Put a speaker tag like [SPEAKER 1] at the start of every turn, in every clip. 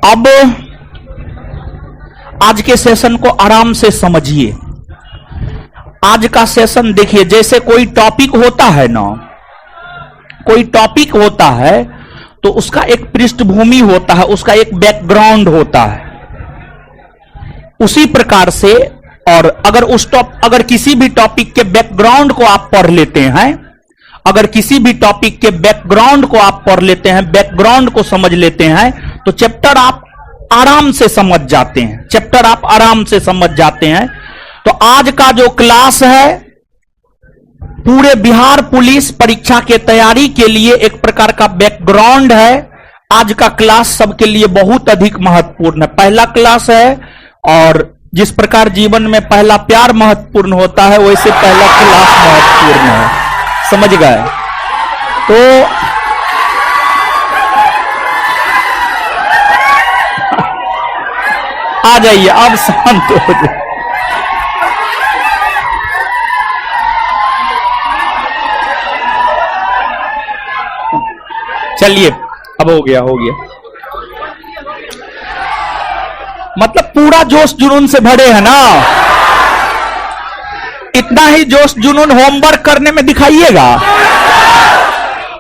[SPEAKER 1] अब आज के सेशन को आराम से समझिए। आज का सेशन देखिए, जैसे कोई टॉपिक होता है ना, कोई टॉपिक होता है तो उसका एक पृष्ठभूमि होता है, उसका एक बैकग्राउंड होता है। उसी प्रकार से और अगर किसी भी टॉपिक के बैकग्राउंड को आप पढ़ लेते हैं, अगर किसी भी टॉपिक के बैकग्राउंड को आप पढ़ लेते हैं, बैकग्राउंड को समझ लेते हैं, तो चैप्टर आप आराम से समझ जाते हैं, चैप्टर आप आराम से समझ जाते हैं। तो आज का जो क्लास है पूरे बिहार पुलिस परीक्षा के तैयारी के लिए एक प्रकार का बैकग्राउंड है। आज का क्लास सबके लिए बहुत अधिक महत्वपूर्ण है, पहला क्लास है। और जिस प्रकार जीवन में पहला प्यार महत्वपूर्ण होता है, वैसे पहला क्लास महत्वपूर्ण है, समझ गए? तो आ जाइए, अब शांत हो जाइए। चलिए, अब हो गया। मतलब पूरा जोश जुनून से भरे है ना, इतना ही जोश जुनून होमवर्क करने में दिखाइएगा।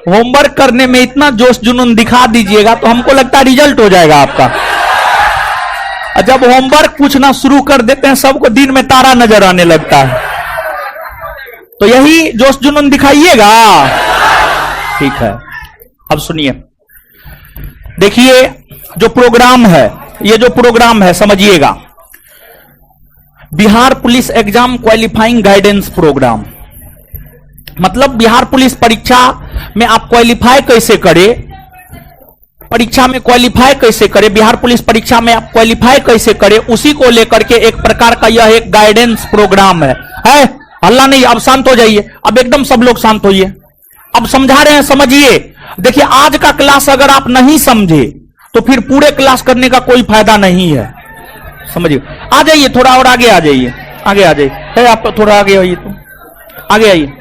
[SPEAKER 1] होमवर्क करने में इतना जोश जुनून दिखा दीजिएगा तो हमको लगता है रिजल्ट हो जाएगा आपका। जब होमवर्क पूछना शुरू कर देते हैं, सबको दिन में तारा नजर आने लगता है। तो यही जोश जुनून दिखाइएगा, ठीक है? अब सुनिए, देखिए जो प्रोग्राम है, ये जो प्रोग्राम है समझिएगा, Bihar police exam qualifying guidance programme. मतलब बिहार पुलिस परीक्षा में आप क्वालिफाई कैसे करें, परीक्षा में क्वालिफाई कैसे करें, बिहार पुलिस परीक्षा में आप क्वालिफाई कैसे करें, उसी को लेकर के एक प्रकार का यह एक गाइडेंस प्रोग्राम है। हल्ला नहीं, अब शांत हो जाइए, अब एकदम सब लोग शांत होइए। अब समझा रहे हैं, समझिए। देखिए, आज का क्लास अगर आप नहीं समझे तो फिर पूरे क्लास करने का कोई फायदा नहीं है, समझिए। आ जाइए, थोड़ा और आगे आ जाइए, आगे आ जाइए। आप थोड़ा आगे आइए, तो आगे आइए।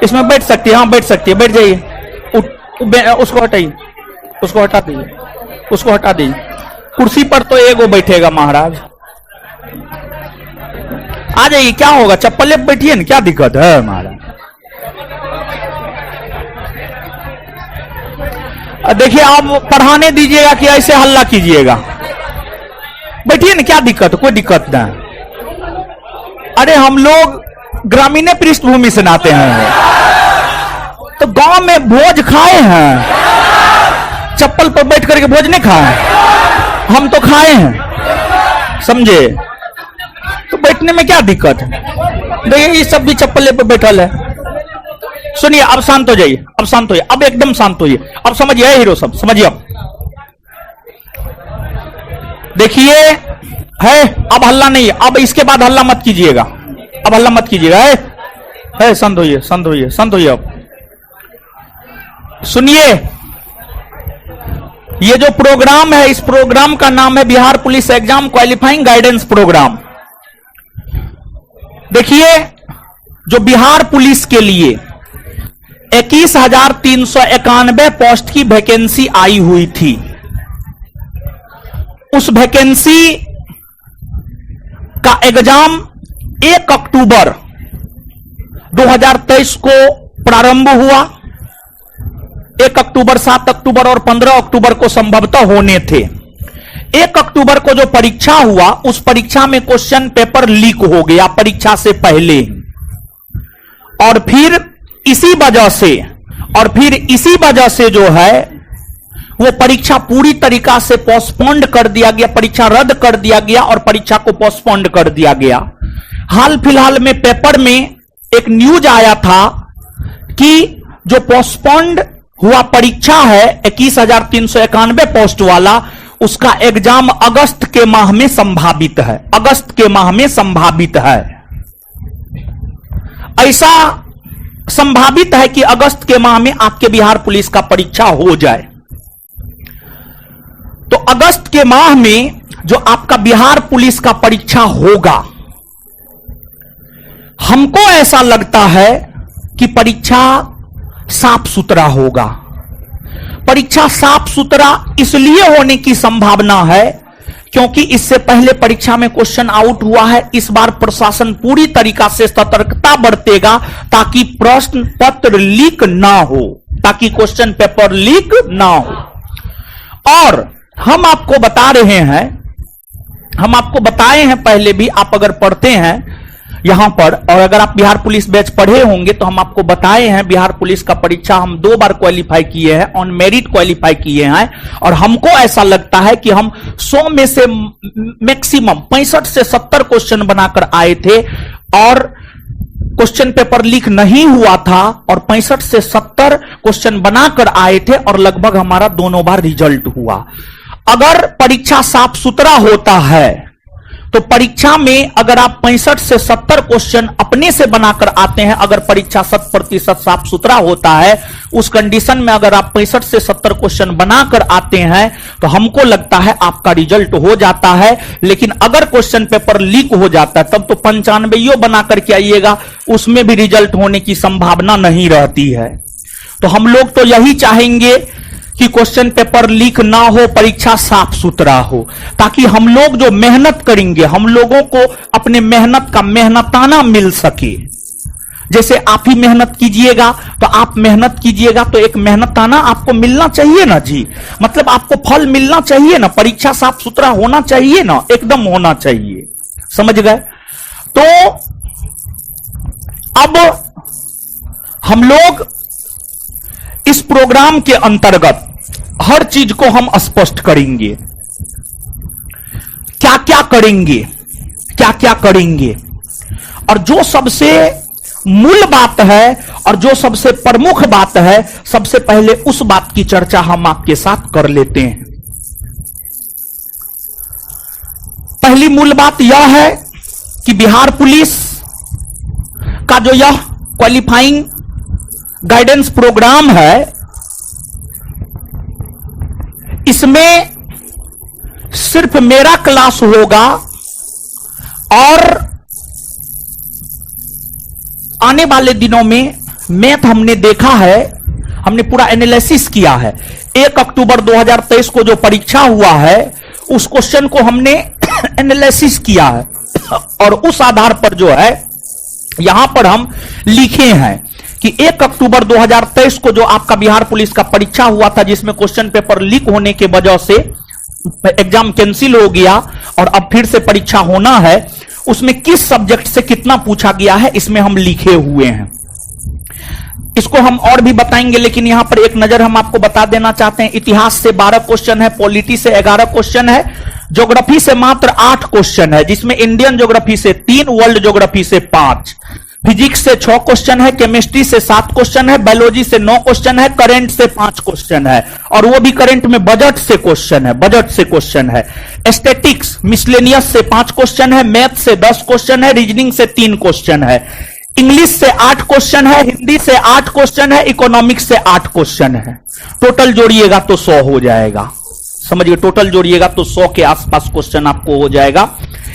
[SPEAKER 1] इसमें बैठ सकती है, हाँ बैठ सकती है, बैठ जाइए। उसको हटाइए, उसको हटा दीजिए, उसको हटा दीजिए। कुर्सी पर तो एगो बैठेगा महाराज। आ जाइए, क्या होगा, चप्पल पे बैठिए ना, क्या दिक्कत है महाराज। देखिए, आप पढ़ाने दीजिएगा कि ऐसे हल्ला कीजिएगा? बैठिए ना, क्या दिक्कत, कोई दिक्कत नहीं। अरे हम लोग ग्रामीण पृष्ठभूमि से नाते हैं, तो गांव में भोज खाए हैं, चप्पल पर बैठ करके भोज नहीं खाए, हम तो खाए हैं, समझे? तो बैठने में क्या दिक्कत है? देखिए, ये सब भी चप्पल पर बैठल है। सुनिए, अब शांत हो जाइए, अब शांत होइए, अब एकदम शांत होइए। अब समझिए हीरो सब, समझिए। अब देखिए, है अब हल्ला नहीं, अब इसके बाद हल्ला मत कीजिएगा, अब हल्ला मत कीजिएगा। है शांत होइए, शांत होइए, शांत होइए। अब सुनिए, ये जो प्रोग्राम है, इस प्रोग्राम का नाम है Bihar police exam qualifying guidance programme. देखिए, जो बिहार पुलिस के लिए 21,391 पोस्ट की वैकेंसी आई हुई थी, उस वैकेंसी का एग्जाम 1 अक्टूबर 2023 को प्रारंभ हुआ। 1 अक्टूबर, 7 अक्टूबर और 15 अक्टूबर को संभवतः होने थे। 1 अक्टूबर को जो परीक्षा हुआ, उस परीक्षा में क्वेश्चन पेपर लीक हो गया परीक्षा से पहले, और फिर इसी वजह से जो है वो परीक्षा पूरी तरीका से पोस्टपोन्ड कर दिया गया, परीक्षा रद्द कर दिया गया और परीक्षा को पोस्टपोन्ड कर दिया गया। हाल फिलहाल में पेपर में एक न्यूज आया था कि जो पोस्टपोन्ड हुआ परीक्षा है 21,391 पोस्ट वाला, उसका एग्जाम अगस्त के माह में संभावित है, अगस्त के माह में संभावित है। ऐसा संभावित है कि अगस्त के माह में आपके बिहार पुलिस का परीक्षा हो जाए। तो अगस्त के माह में जो आपका बिहार पुलिस का परीक्षा होगा, हमको ऐसा लगता है कि परीक्षा साफ सुथरा होगा। परीक्षा साफ सुथरा इसलिए होने की संभावना है क्योंकि इससे पहले परीक्षा में क्वेश्चन आउट हुआ है। इस बार प्रशासन पूरी तरीका से सतर्कता बरतेगा ताकि प्रश्न पत्र लीक ना हो, ताकि क्वेश्चन पेपर लीक ना हो। और हम आपको बता रहे हैं, हम आपको बताए हैं पहले भी, आप अगर पढ़ते हैं यहां पर, और अगर आप बिहार पुलिस बैच पढ़े होंगे तो हम आपको बताए हैं बिहार पुलिस का परीक्षा हम 2 बार क्वालिफाई किए हैं, ऑन मेरिट क्वालिफाई किए हैं। और हमको ऐसा लगता है कि हम 100 में से मैक्सिमम 65 से 70 क्वेश्चन बनाकर आए थे और क्वेश्चन पेपर लीक नहीं हुआ था, और 65 से 70 क्वेश्चन बनाकर आए थे और लगभग हमारा दोनों बार रिजल्ट हुआ। अगर परीक्षा साफ सुथरा होता है तो परीक्षा में अगर आप 65 से 70 क्वेश्चन अपने से बनाकर आते हैं, अगर परीक्षा 100% साफ सुथरा होता है, उस कंडीशन में अगर आप 65 से 70 क्वेश्चन बनाकर आते हैं तो हमको लगता है आपका रिजल्ट हो जाता है। लेकिन अगर क्वेश्चन पेपर लीक हो जाता है तब तो 95 बनाकर के आइएगा, उसमें भी रिजल्ट होने की संभावना नहीं रहती है। तो हम लोग तो यही चाहेंगे कि क्वेश्चन पेपर लीक ना हो, परीक्षा साफ सुथरा हो, ताकि हम लोग जो मेहनत करेंगे हम लोगों को अपने मेहनत का मेहनताना मिल सके। जैसे आप ही मेहनत कीजिएगा तो आप मेहनत कीजिएगा तो एक मेहनताना आपको मिलना चाहिए ना जी, मतलब आपको फल मिलना चाहिए ना, परीक्षा साफ सुथरा होना चाहिए ना, एकदम होना चाहिए, समझ गए। तो अब हम लोग इस प्रोग्राम के अंतर्गत हर चीज को हम स्पष्ट करेंगे, क्या क्या करेंगे, क्या क्या करेंगे, और जो सबसे मूल बात है और जो सबसे प्रमुख बात है, सबसे पहले उस बात की चर्चा हम आपके साथ कर लेते हैं। पहली मूल बात यह है कि बिहार पुलिस का जो यह क्वालिफाइंग गाइडेंस प्रोग्राम है, इसमें सिर्फ मेरा क्लास होगा और आने वाले दिनों में मैथ हमने देखा है, हमने पूरा एनालिसिस किया है। 1 अक्टूबर 2023 को जो परीक्षा हुआ है उस क्वेश्चन को हमने एनालिसिस किया है और उस आधार पर जो है यहां पर हम लिखे हैं कि 1 अक्टूबर 2023 को जो आपका बिहार पुलिस का परीक्षा हुआ था, जिसमें क्वेश्चन पेपर लीक होने के वजह से एग्जाम कैंसिल हो गया और अब फिर से परीक्षा होना है, उसमें किस सब्जेक्ट से कितना पूछा गया है इसमें हम लिखे हुए हैं। इसको हम और भी बताएंगे, लेकिन यहां पर एक नजर हम आपको बता देना चाहते हैं। इतिहास से 12 क्वेश्चन है, पॉलिटी से 11 क्वेश्चन है, ज्योग्राफी से मात्र 8 क्वेश्चन है, जिसमें इंडियन ज्योग्राफी से 3, वर्ल्ड ज्योग्राफी से 5, फिजिक्स से 6 क्वेश्चन है, केमिस्ट्री से 7 क्वेश्चन है, बायोलॉजी से 9 क्वेश्चन है, करंट से 5 क्वेश्चन है, और वो भी करंट में बजट से क्वेश्चन है, बजट से क्वेश्चन है। स्टैटिक्स मिसलेनियस से 5 क्वेश्चन है, मैथ से 10 क्वेश्चन है, रीजनिंग से 3 क्वेश्चन है, इंग्लिश से 8 क्वेश्चन है, हिंदी से 8 क्वेश्चन है, इकोनॉमिक्स से 8 क्वेश्चन है। टोटल जोड़िएगा तो 100 हो जाएगा, समझिए, टोटल जोड़िएगा तो 100 के आसपास क्वेश्चन आपको हो जाएगा।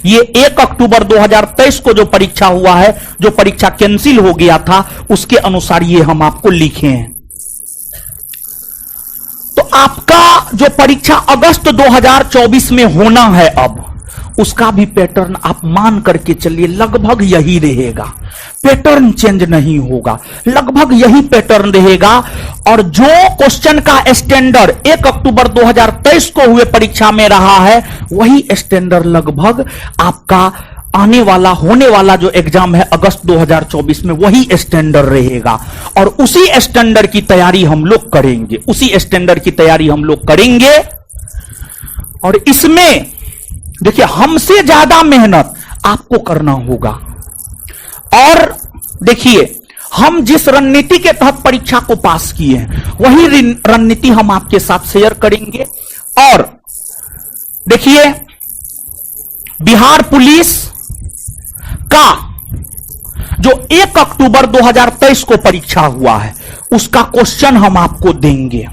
[SPEAKER 1] ये 1 अक्टूबर 2023 को जो परीक्षा हुआ है, जो परीक्षा कैंसिल हो गया था, उसके अनुसार ये हम आपको लिखे हैं। तो आपका जो परीक्षा अगस्त 2024 में होना है, अब उसका भी पैटर्न आप मान करके चलिए, लगभग यही रहेगा, पैटर्न चेंज नहीं होगा, लगभग यही पैटर्न रहेगा। और जो क्वेश्चन का स्टैंडर्ड 1 अक्टूबर 2023 को हुए परीक्षा में रहा है, वही स्टैंडर्ड लगभग आपका आने वाला होने वाला जो एग्जाम है अगस्त 2024 में, वही स्टैंडर्ड रहेगा। और उसी स्टैंडर्ड की तैयारी हम लोग करेंगे, उसी स्टैंडर्ड की तैयारी हम लोग करेंगे। और इसमें देखिए, हमसे ज्यादा मेहनत आपको करना होगा। और देखिए, हम जिस रणनीति के तहत परीक्षा को पास किए हैं, वही रणनीति हम आपके साथ शेयर करेंगे। और देखिए, बिहार पुलिस का जो 1 अक्टूबर 2023 को परीक्षा हुआ है, उसका क्वेश्चन हम आपको देंगे,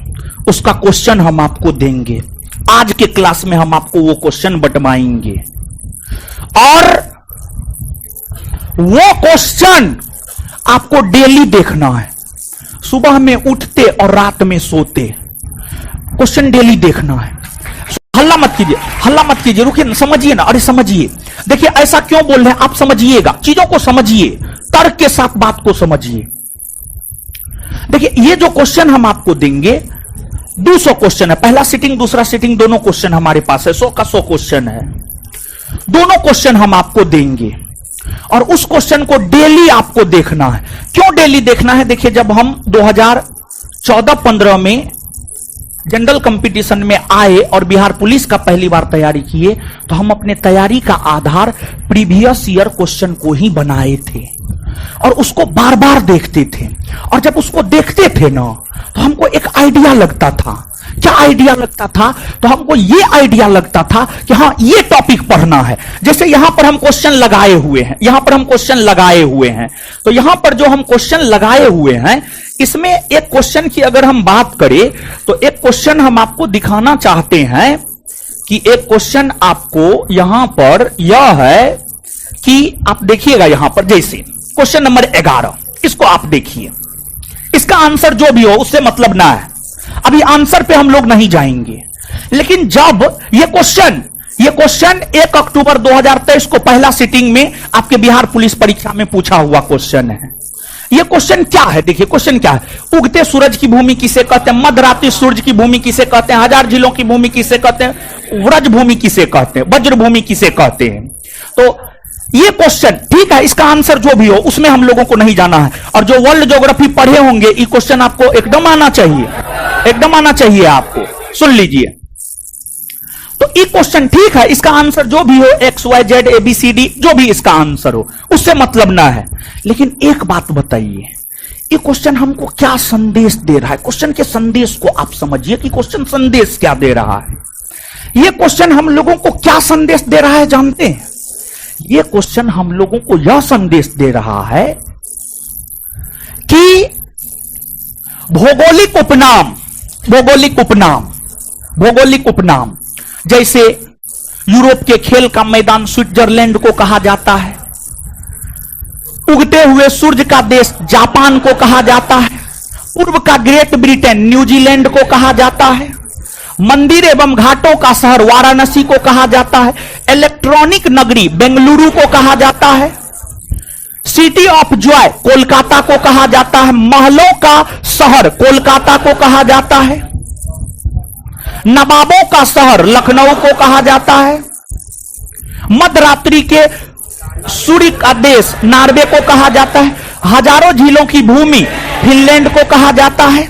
[SPEAKER 1] उसका क्वेश्चन हम आपको देंगे। आज के क्लास में हम आपको वो क्वेश्चन बंटवाएंगे और वो क्वेश्चन आपको डेली देखना है, सुबह में उठते और रात में सोते। क्वेश्चन डेली देखना है। हल्ला मत कीजिए, हल्ला मत कीजिए, रुकिए, समझिए ना, अरे समझिए। देखिए ऐसा क्यों बोल रहे हैं, आप समझिएगा, चीजों को समझिए, तर्क के साथ बात को समझिए। देखिए ये जो क्वेश्चन हम आपको देंगे 200 क्वेश्चन है, पहला सिटिंग दूसरा सिटिंग दोनों क्वेश्चन हमारे पास है, 100 का 100 क्वेश्चन है। दोनों क्वेश्चन हम आपको देंगे और उस क्वेश्चन को डेली आपको देखना है। क्यों डेली देखना है? देखिए जब हम 2014-15 में जनरल कंपटीशन में आए और बिहार पुलिस का पहली बार तैयारी किए तो हम अपने तैयारी का आधार प्रीवियस ईयर क्वेश्चन को ही बनाए थे और उसको बार बार देखते थे। और जब उसको देखते थे ना तो हमको एक आइडिया लगता था। क्या आइडिया लगता था? तो हमको ये आइडिया लगता था कि हाँ ये टॉपिक पढ़ना है। जैसे यहां पर हम क्वेश्चन लगाए हुए हैं, यहां पर हम क्वेश्चन लगाए हुए हैं, तो यहां पर जो हम क्वेश्चन लगाए हुए हैं इसमें एक क्वेश्चन की अगर हम बात करें तो एक क्वेश्चन हम आपको दिखाना चाहते हैं कि एक क्वेश्चन आपको यहां पर यह है कि आप देखिएगा यहां पर, जैसे क्वेश्चन नंबर 11, इसको आप देखिए, इसका आंसर जो भी हो उससे मतलब ना है, अभी आंसर पे हम लोग नहीं जाएंगे। लेकिन जब ये क्वेश्चन 1 अक्टूबर 2023 को पहला सिटिंग में आपके बिहार पुलिस परीक्षा में पूछा हुआ क्वेश्चन है। ये क्वेश्चन क्या है? देखिए क्वेश्चन क्या है, उगते सूरज की भूमि किसे कहते हैं, मध्यरात्रि सूरज की भूमि किसे कहते हैं, हजार झीलों की भूमि किसे कहते हैं, व्रज भूमि किसे कहते हैं, वज्र भूमि किसे कहते हैं। तो ये क्वेश्चन ठीक है, इसका आंसर जो भी हो उसमें हम लोगों को नहीं जाना है। और जो वर्ल्ड ज्योग्राफी पढ़े होंगे ये क्वेश्चन आपको एकदम आना चाहिए, एकदम आना चाहिए आपको, सुन लीजिए। तो ये क्वेश्चन ठीक है, इसका आंसर जो भी हो XYZ ABCD जो भी इसका आंसर हो उससे मतलब ना है। लेकिन एक बात बताइए, ये क्वेश्चन हमको क्या संदेश दे रहा है? क्वेश्चन के संदेश को आप समझिए कि क्वेश्चन संदेश क्या दे रहा है। ये क्वेश्चन हम लोगों को क्या संदेश दे रहा है जानते हैं? ये क्वेश्चन हम लोगों को यह संदेश दे रहा है कि भौगोलिक उपनाम जैसे यूरोप के खेल का मैदान स्विट्जरलैंड को कहा जाता है, उगते हुए सूर्य का देश जापान को कहा जाता है, पूर्व का ग्रेट ब्रिटेन न्यूजीलैंड को कहा जाता है, मंदिर एवं घाटों का शहर वाराणसी को कहा जाता है, इलेक्ट्रॉनिक नगरी बेंगलुरु को कहा जाता है, सिटी ऑफ जॉय कोलकाता को कहा जाता है, महलों का शहर कोलकाता को कहा जाता है, नवाबों का शहर लखनऊ को कहा जाता है, मध्यरात्रि के सूर्य का देश नॉर्वे को कहा जाता है, हजारों झीलों की भूमि फिनलैंड को कहा जाता है।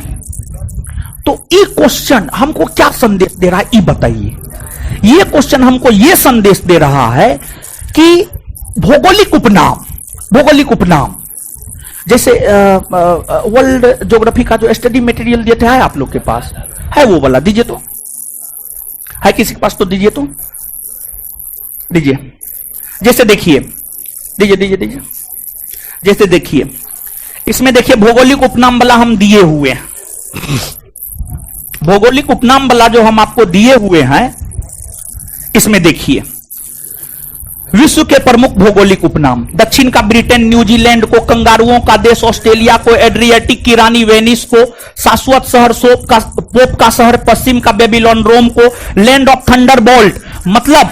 [SPEAKER 1] तो ये क्वेश्चन हमको क्या संदेश दे रहा है ये बताइए। ये क्वेश्चन हमको ये संदेश दे रहा है कि भौगोलिक उपनाम जैसे वर्ल्ड ज्योग्राफी का जो स्टडी मटेरियल देता है आप लोग के पास है, वो वाला दीजिए, तो है किसी के पास तो दीजिए, तो दीजिए। जैसे देखिए, दीजिए, जैसे देखिए इसमें देखिए भौगोलिक उपनाम वाला हम दिए हुए हैं, भौगोलिक उपनाम वाला जो हम आपको दिए हुए हैं इसमें देखिए विश्व के प्रमुख भौगोलिक उपनाम, दक्षिण का ब्रिटेन न्यूजीलैंड को, कंगारुओं का देश ऑस्ट्रेलिया को, एड्रियाटिक की रानी वेनिस को, शाश्वत शहर पोप का शहर पश्चिम का बेबीलोन रोम को, लैंड ऑफ थंडरबोल्ट मतलब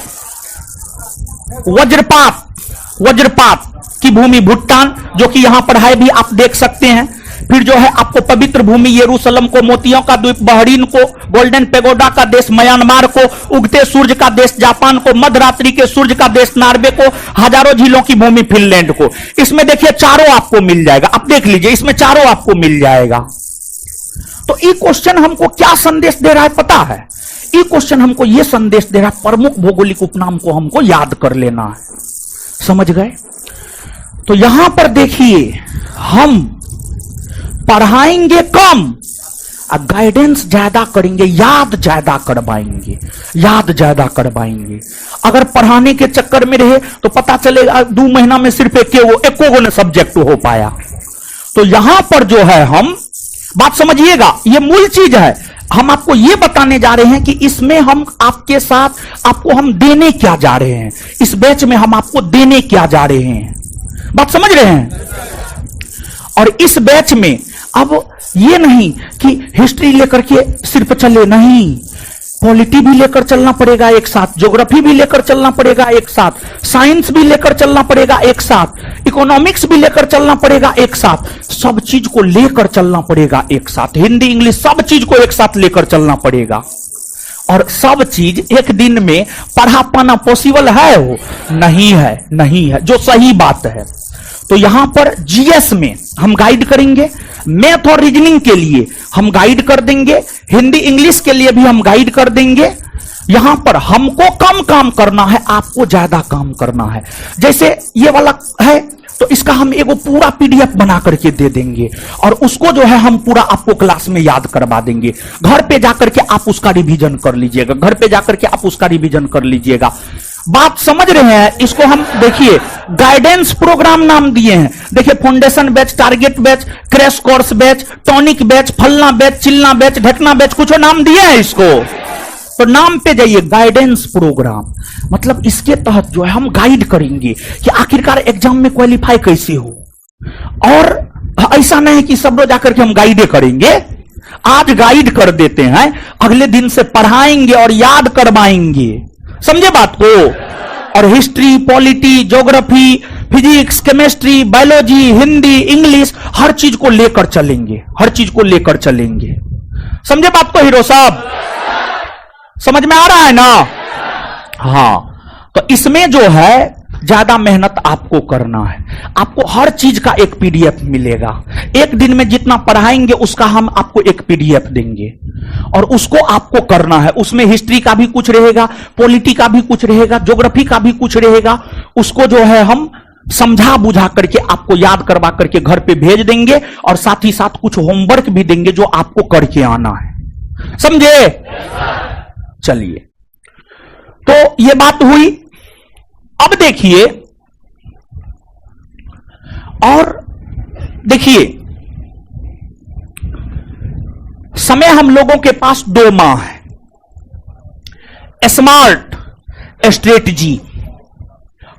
[SPEAKER 1] वज्रपात की भूमि भूटान जो कि यहां पर है भी आप देख सकते हैं। फिर जो है आपको पवित्र भूमि यरूशलेम को, मोतियों का द्वीप बहरीन को, गोल्डन पेगोडा का देश म्यांमार को, उगते सूर्य का देश जापान को, मध्यरात्रि के सूर्य का देश नॉर्वे को, हजारों झीलों की भूमि फिनलैंड को। इसमें देखिए चारों आपको मिल जाएगा, आप देख लीजिए इसमें चारों आपको मिल जाएगा। तो ये क्वेश्चन हमको क्या संदेश दे रहा है पता है? ये क्वेश्चन हमको ये संदेश दे रहा है प्रमुख भौगोलिक उपनाम को हमको याद कर लेना है, समझ गए? तो यहां पर देखिए हम पढ़ाएंगे कम और गाइडेंस ज्यादा करेंगे, याद ज्यादा करवाएंगे। अगर पढ़ाने के चक्कर में रहे तो पता चलेगा 2 महीना में सिर्फ एको ने सब्जेक्ट हो पाया। तो यहां पर जो है हम बात समझिएगा, ये मूल चीज है। हम आपको ये बताने जा रहे हैं कि इसमें हम आपके साथ आपको हम देने क्या जा रहे हैं, इस बैच में हम आपको देने क्या जा रहे हैं, बात समझ रहे हैं? और इस बैच में अब ये नहीं कि हिस्ट्री लेकर के सिर्फ चले, नहीं, पॉलिटी भी लेकर चलना पड़ेगा एक साथ, ज्योग्राफी भी लेकर चलना पड़ेगा एक साथ, साइंस भी लेकर चलना पड़ेगा एक साथ, इकोनॉमिक्स भी लेकर चलना पड़ेगा एक साथ, सब चीज को लेकर चलना पड़ेगा एक साथ, हिंदी इंग्लिश सब चीज को एक साथ लेकर चलना पड़ेगा। और सब चीज एक दिन में पढ़ा पाना पॉसिबल है? वो नहीं है, नहीं है, जो सही बात है। तो यहां पर जीएस में हम गाइड करेंगे, मैथ और रीजनिंग के लिए हम गाइड कर देंगे, हिंदी इंग्लिश के लिए भी हम गाइड कर देंगे। यहां पर हमको कम काम करना है, आपको ज्यादा काम करना है। जैसे ये वाला है तो इसका हम एगो पूरा पीडीएफ बना करके दे देंगे और उसको जो है हम पूरा आपको क्लास में याद करवा देंगे। घर पे जाकर के आप उसका रिवीजन कर लीजिएगा, घर पे जाकर के आप उसका रिवीजन कर लीजिएगा। बात समझ रहे हैं? इसको हम देखिए गाइडेंस प्रोग्राम नाम दिए हैं। देखिए foundation batch, target batch, crash course batch, tonic batch, फलना बैच, चिलना बैच, ढकना बैच, कुछ नाम दिए हैं इसको। तो नाम पे जाइए, गाइडेंस प्रोग्राम, मतलब इसके तहत जो है हम गाइड करेंगे कि आखिरकार एग्जाम में क्वालिफाई कैसे हो। और ऐसा नहीं कि सब रोज जाकर के हम गाइडे करेंगे, आज गाइड कर देते हैं, अगले दिन से पढ़ाएंगे और याद करवाएंगे। समझे बात को? और history, polity, geography, physics, chemistry, biology, Hindi, English, हर चीज को लेकर चलेंगे, हर चीज को लेकर चलेंगे। समझे बात को हीरो साहब? समझ में आ रहा है ना? हां, तो इसमें जो है ज्यादा मेहनत आपको करना है। आपको हर चीज का एक पीडीएफ मिलेगा, एक दिन में जितना पढ़ाएंगे उसका हम आपको एक पीडीएफ देंगे और उसको आपको करना है। उसमें हिस्ट्री का भी कुछ रहेगा, पॉलिटी का भी कुछ रहेगा, ज्योग्राफी का भी कुछ रहेगा। उसको जो है हम समझा बुझा करके आपको याद करवा करके घर पे भेज देंगे और साथ ही साथ कुछ होमवर्क भी देंगे जो आपको करके आना है। समझे? चलिए, तो ये बात हुई। अब देखिए, और देखिए समय हम लोगों के पास 2 माह है। स्मार्ट स्ट्रेटजी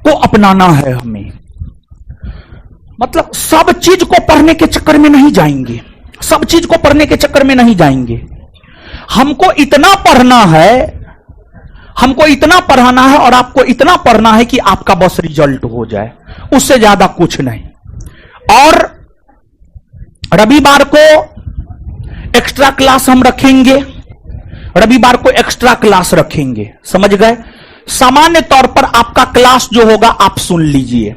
[SPEAKER 1] को अपनाना है हमें। मतलब सब चीज को पढ़ने के चक्कर में नहीं जाएंगे, सब चीज को पढ़ने के चक्कर में नहीं जाएंगे। हमको इतना पढ़ना है, हमको इतना पढ़ाना है और आपको इतना पढ़ना है कि आपका बस रिजल्ट हो जाए, उससे ज्यादा कुछ नहीं। और रविवार को एक्स्ट्रा क्लास हम रखेंगे, रविवार को एक्स्ट्रा क्लास रखेंगे, समझ गए? सामान्य तौर पर आपका क्लास जो होगा आप सुन लीजिए,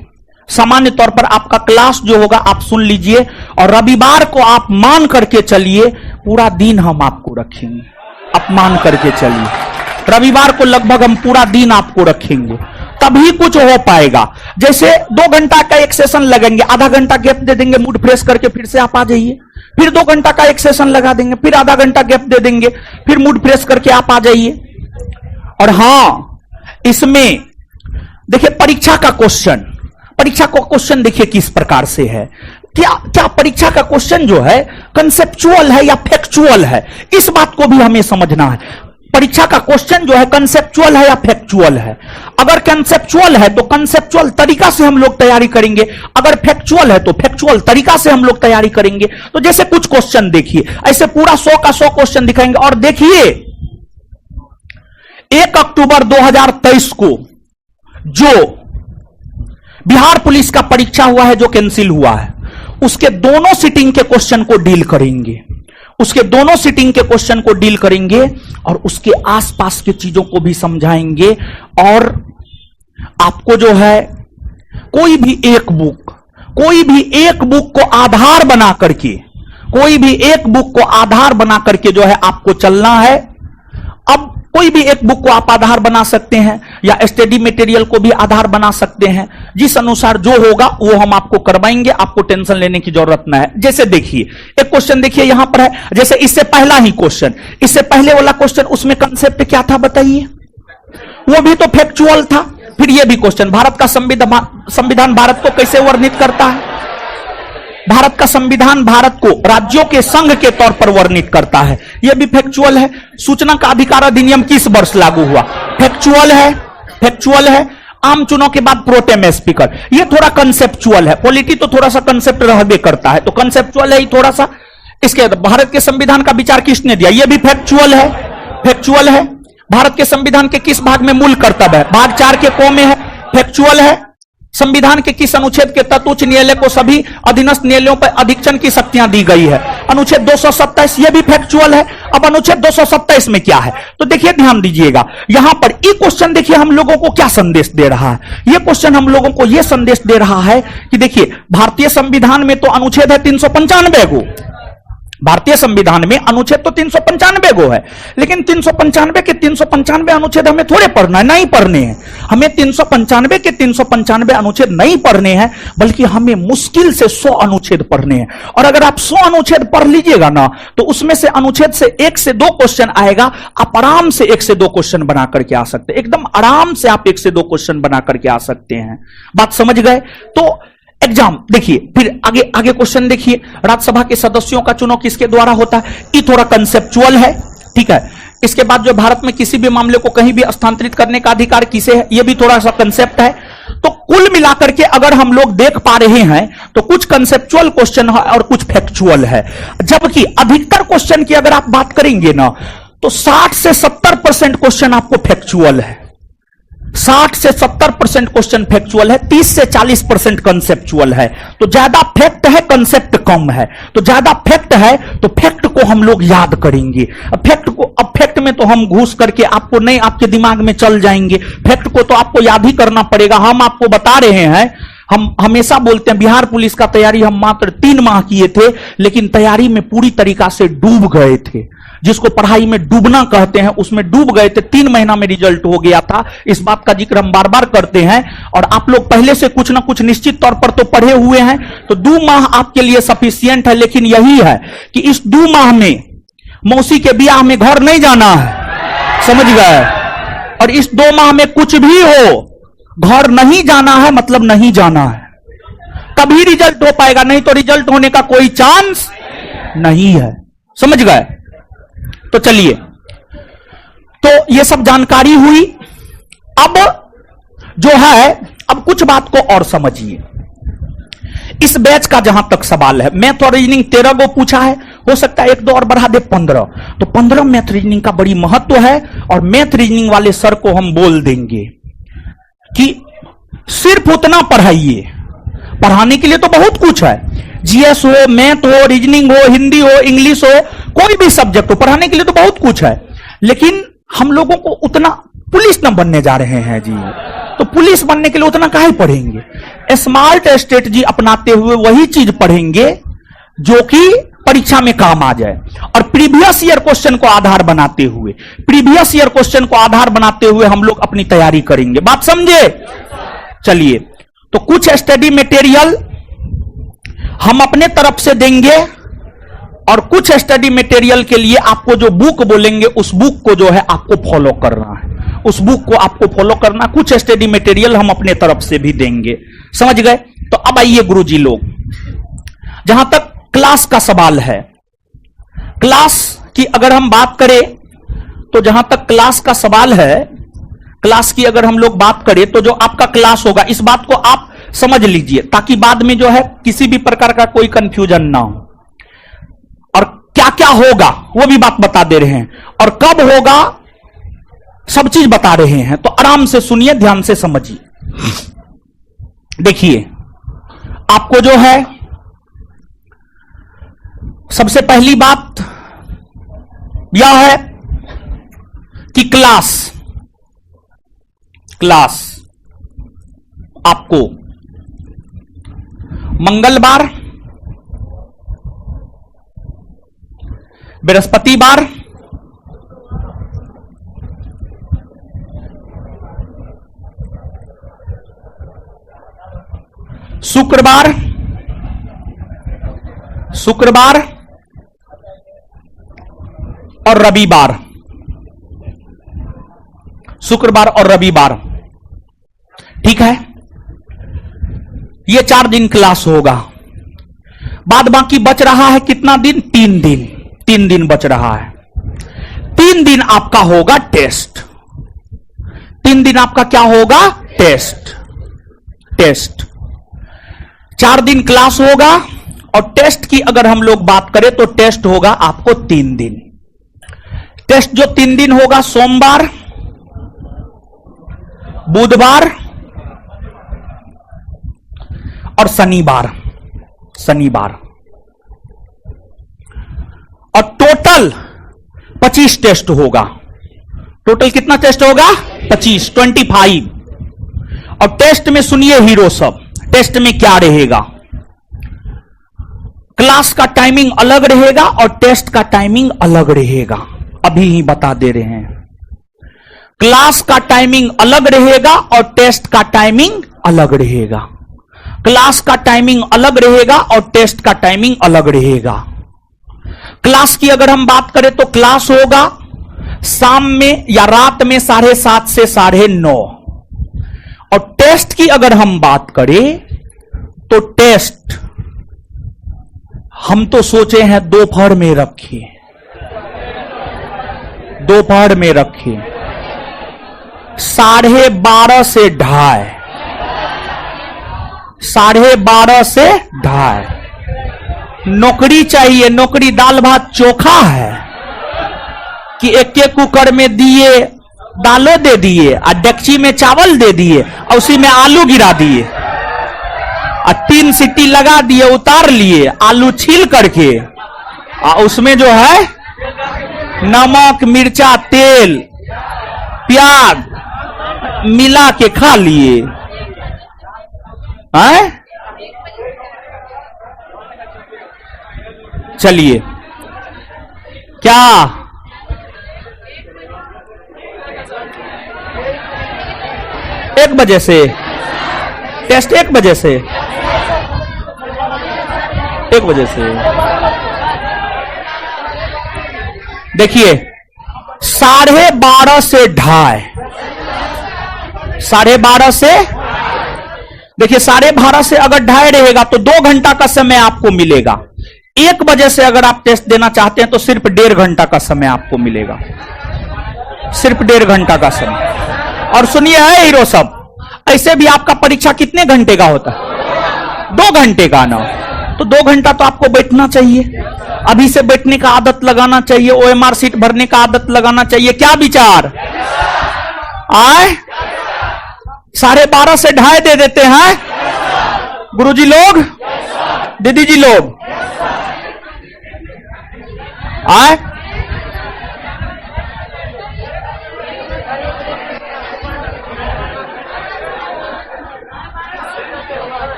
[SPEAKER 1] सामान्य तौर पर आपका क्लास जो होगा आप सुन लीजिए और रविवार को आप मान करके चलिए पूरा दिन हम आपको रखेंगे। आप मान करके चलिए, रविवार को लगभग हम पूरा दिन आपको रखेंगे, तभी कुछ हो पाएगा। जैसे 2 घंटा का एक सेशन लगेंगे, आधा घंटा गैप दे देंगे, मूड फ्रेश करके फिर से आप आ जाइए, फिर 2 घंटा का एक सेशन लगा देंगे, फिर आधा घंटा गैप दे देंगे, फिर मूड फ्रेश करके आप आ जाइए। और हां, इसमें देखिए परीक्षा का क्वेश्चन, परीक्षा का क्वेश्चन देखिए किस प्रकार से है। क्या परीक्षा का क्वेश्चन जो है कंसेप्चुअल है या फैक्चुअल है, इस बात को भी हमें समझना है। परीक्षा का क्वेश्चन जो है कंसेप्चुअल है या फैक्चुअल है। अगर कंसेप्चुअल है तो कंसेप्चुअल तरीका से हम लोग तैयारी करेंगे, अगर फैक्चुअल है तो फैक्चुअल तरीका से हम लोग तैयारी करेंगे। तो जैसे कुछ क्वेश्चन देखिए, ऐसे पूरा 100 का 100 क्वेश्चन दिखाएंगे। और देखिए 1 अक्टूबर 2023 को जो बिहार पुलिस का परीक्षा हुआ है, जो कैंसिल हुआ है, उसके दोनों सिटिंग के क्वेश्चन को डील करेंगे, उसके दोनों सिटिंग के क्वेश्चन को डील करेंगे और उसके आसपास की चीजों को भी समझाएंगे। और आपको जो है कोई भी एक बुक को आधार बना करके, कोई भी एक बुक को आधार बना करके जो है आपको चलना है। अब कोई भी एक बुक को आप आधार बना सकते हैं या स्टडी मटेरियल को भी आधार बना सकते हैं, जिस अनुसार जो होगा वो हम आपको करवाएंगे, आपको टेंशन लेने की जरूरत ना है। जैसे देखिए एक क्वेश्चन देखिए यहां पर है, जैसे इससे पहला ही क्वेश्चन, इससे पहले वाला क्वेश्चन, उसमें कंसेप्ट क्या था बताइए, वो भी तो फैक्चुअल था। फिर ये भी क्वेश्चन, भारत का संविधान भारत को कैसे वर्णित करता है, भारत का संविधान भारत को राज्यों के संघ के तौर पर वर्णित करता है, यह भी फैक्चुअल है। सूचना का अधिकार अधिनियम किस वर्ष लागू हुआ, फैक्चुअल है, फैक्चुअल है। आम चुनाव के बाद प्रोटेम स्पीकर, यह थोड़ा कंसेप्चुअल है। पॉलिटी तो थोड़ा सा कंसेप्ट रहबे करता है, तो कंसेप्चुअल है ही थोड़ा सा। इसके बाद भारत के संविधान का विचार किसने दिया? यह भी फैक्चुअल है, फैक्चुअल है। भारत के संविधान के किस भाग में मूल कर्तव्य है? भाग 4 के क में है, फैक्चुअल है। संविधान के किस अनुच्छेद के तहत उच्च न्यायालय को सभी अधीनस्थ न्यायालयों पर अधीक्षण की शक्तियां दी गई है? अनुच्छेद 227, यह भी फैक्चुअल है। अब अनुच्छेद 227 में क्या है? तो देखिए, ध्यान दीजिएगा, यहां पर ये क्वेश्चन देखिए हम लोगों को क्या संदेश दे रहा है। यह क्वेश्चन हम लोगों को यह संदेश दे रहा है कि देखिए, भारतीय संविधान में तो अनुच्छेद है 395 को, भारतीय संविधान में अनुच्छेद तो 395 गो है, लेकिन 395 के 395 अनुच्छेद हमें थोड़े पढ़ना है, नहीं पढ़ने हैं। हमें 395 के 395 अनुच्छेद नहीं पढ़ने हैं, बल्कि हमें मुश्किल से 100 अनुच्छेद पढ़ने हैं। और अगर आप 100 अनुच्छेद पढ़ लीजिएगा ना, तो उसमें से अनुच्छेद से 1 से 2 क्वेश्चन आएगा, आप आराम से 1 से 2 क्वेश्चन बना करके आ सकते हैं, एकदम आराम से आप 1 से 2 क्वेश्चन बना करके आ सकते हैं। बात समझ गए? तो एग्जाम देखिए, फिर आगे आगे क्वेश्चन देखिए, राज्यसभा के सदस्यों का चुनाव किसके द्वारा होता है? ये थोड़ा कंसेप्चुअल है, ठीक है। इसके बाद जो भारत में किसी भी मामले को कहीं भी स्थानांतरित करने का अधिकार किसे है? ये भी थोड़ा सा कंसेप्ट है। तो कुल मिलाकर के अगर हम लोग देख पा रहे हैं तो कुछ कंसेप्चुअल क्वेश्चन है और कुछ फैक्चुअल है, जबकि अधिकतर क्वेश्चन की अगर आप बात करेंगे ना, तो 60 से 70% क्वेश्चन आपको फैक्चुअल है, 60 से 70% क्वेश्चन फैक्चुअल है, 30 से 40% कंसेप्चुअल है। तो ज्यादा फैक्ट है, कंसेप्ट कम है। तो ज्यादा फैक्ट है तो फैक्ट को हम लोग याद करेंगे। अब फैक्ट में तो हम घुस करके आपको नहीं, आपके दिमाग में चल जाएंगे। फैक्ट को तो आपको याद ही करना पड़ेगा। हम आपको बता रहे हैं, हम हमेशा बोलते हैं बिहार पुलिस का तैयारी हम मात्र 3 माह किए थे, लेकिन तैयारी में पूरी तरीका से डूब गए थे। जिसको पढ़ाई में डूबना कहते हैं, उसमें डूब गए थे। 3 महीना में रिजल्ट हो गया था। इस बात का जिक्र हम बार बार करते हैं, और आप लोग पहले से कुछ ना कुछ निश्चित तौर पर तो पढ़े हुए हैं। तो 2 माह आपके लिए सफिशियंट है, लेकिन यही है कि इस 2 माह में मौसी के ब्याह में घर नहीं जाना है, समझ गए? और इस 2 माह में कुछ भी हो, घर नहीं जाना है, मतलब नहीं जाना है, तभी रिजल्ट हो पाएगा, नहीं तो रिजल्ट होने का कोई चांस नहीं है, समझ गए? तो चलिए, तो ये सब जानकारी हुई। अब जो है, अब कुछ बात को और समझिए। इस बैच का जहां तक सवाल है, मैथ और रीजनिंग 13 को पूछा है, हो सकता है 1-2 और बढ़ा दे 15। तो 15 मैथ रीजनिंग का बड़ी महत्व है, और मैथ रीजनिंग वाले सर को हम बोल देंगे कि सिर्फ उतना पढ़ाइए, पढ़ाने के लिए तो बहुत कुछ है। जीएस हो, मैथ हो, रीजनिंग हो, हिंदी हो, इंग्लिश हो, कोई भी सब्जेक्ट हो, पढ़ाने के लिए तो बहुत कुछ है। लेकिन हम लोगों को उतना, पुलिस न बनने जा रहे हैं जी, तो पुलिस बनने के लिए उतना काहे पढ़ेंगे? स्मार्ट स्ट्रेटजी अपनाते हुए वही चीज पढ़ेंगे जो कि परीक्षा में काम आ जाए, और प्रीवियस ईयर क्वेश्चन को आधार बनाते हुए, प्रीवियस ईयर क्वेश्चन को आधार बनाते हुए हम लोग अपनी तैयारी करेंगे। बात समझे? चलिए, तो कुछ स्टडी मटेरियल हम अपने तरफ से देंगे, और कुछ स्टडी मटेरियल के लिए आपको जो बुक बोलेंगे, उस बुक को जो है आपको फॉलो करना है, उस बुक को आपको फॉलो करना। कुछ स्टडी मटेरियल हम अपने तरफ से भी देंगे, समझ गए? तो अब आइए गुरुजी लोग, जहां तक क्लास का सवाल है, क्लास की अगर हम बात करें, तो जहां तक क्लास का सवाल है, क्लास की अगर हम लोग बात करें, तो जो आपका क्लास होगा, इस बात को आप समझ लीजिए, ताकि बाद में जो है किसी भी प्रकार का कोई कंफ्यूजन ना हो। और क्या क्या होगा वो भी बात बता दे रहे हैं, और कब होगा सब चीज बता रहे हैं। तो आराम से सुनिए, ध्यान से समझिए। देखिए, आपको जो है सबसे पहली बात यह है कि क्लास आपको मंगलवार, बृहस्पतिवार, शुक्रवार और रविवार, शुक्रवार और रविवार, ठीक है? ये 4 दिन क्लास होगा। बाद बाकी बच रहा है कितना दिन? 3 दिन। 3 दिन बच रहा है। 3 दिन आपका होगा टेस्ट। 3 दिन आपका क्या होगा? टेस्ट। 4 दिन क्लास होगा और टेस्ट की अगर हम लोग बात करें तो टेस्ट होगा आपको 3 दिन। टेस्ट जो 3 दिन होगा, सोमवार, बुधवार और शनिवार। और टोटल 25 टेस्ट होगा। टोटल कितना टेस्ट होगा? 25 और टेस्ट में सुनिए हीरो सब, टेस्ट में क्या रहेगा? क्लास का टाइमिंग अलग रहेगा और टेस्ट का टाइमिंग अलग रहेगा। अभी ही बता दे रहे हैं, क्लास का टाइमिंग अलग रहेगा और टेस्ट का टाइमिंग अलग रहेगा। क्लास का टाइमिंग अलग रहेगा और टेस्ट का टाइमिंग अलग रहेगा। क्लास की अगर हम बात करें तो क्लास होगा शाम में या रात में 7:30 से 9:30। और टेस्ट की अगर हम बात करें तो टेस्ट हम तो सोचे हैं दोपहर में रखिए, दोपहर में रखिए 12:30 से 2:30, 12:30 से 2:30। नौकरी चाहिए, नौकरी दाल भात चोखा है कि एक एक कुकर में दिए, दालों दे दिए और डेक्ची में चावल दे दिए और उसी में आलू गिरा दिए और 3 सीटी लगा दिए, उतार लिए आलू छील करके और उसमें जो है नमक, मिर्चा, तेल, प्याज मिला के खा लिए। चलिए, क्या 1 बजे से टेस्ट? 1 बजे से 1 बजे से देखिए 12:30 से 2:30, 12:30 से देखिए 12:30 से अगर 2:30 रहेगा तो 2 घंटा का समय आपको मिलेगा। 1 बजे से अगर आप टेस्ट देना चाहते हैं तो सिर्फ 1.5 घंटा का समय आपको मिलेगा, सिर्फ 1.5 घंटा का समय। और सुनिए है हीरो सब, ऐसे भी आपका परीक्षा कितने घंटे का होता है? 2 घंटे का ना। तो 2 घंटा तो आपको बैठना चाहिए, अभी से बैठने का आदत लगाना चाहिए, OMR सीट भरने का आदत लगाना चाहिए। क्या विचार आए? 12:30 से 2:30 दे देते हैं गुरुजी लोग, दीदी जी लोग आए।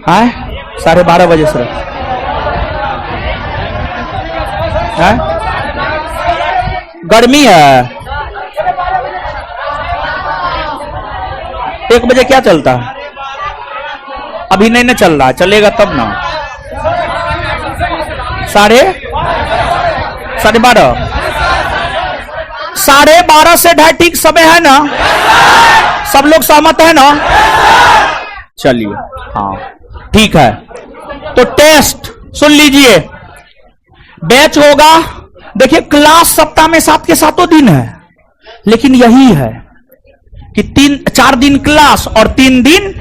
[SPEAKER 1] आए 12:30 बजे से है? गर्मी है। 1 बजे क्या चलता है? अभी नहीं चल रहा, चलेगा तब ना। 12:30 12:30 से 2:30 ठीक समय है ना? सब लोग सहमत है ना? चलिए, हाँ ठीक है। तो टेस्ट सुन लीजिए, बैच होगा। देखिए क्लास सप्ताह में 7 के 7 दिन है, लेकिन यही है कि 4 दिन क्लास और 3 दिन।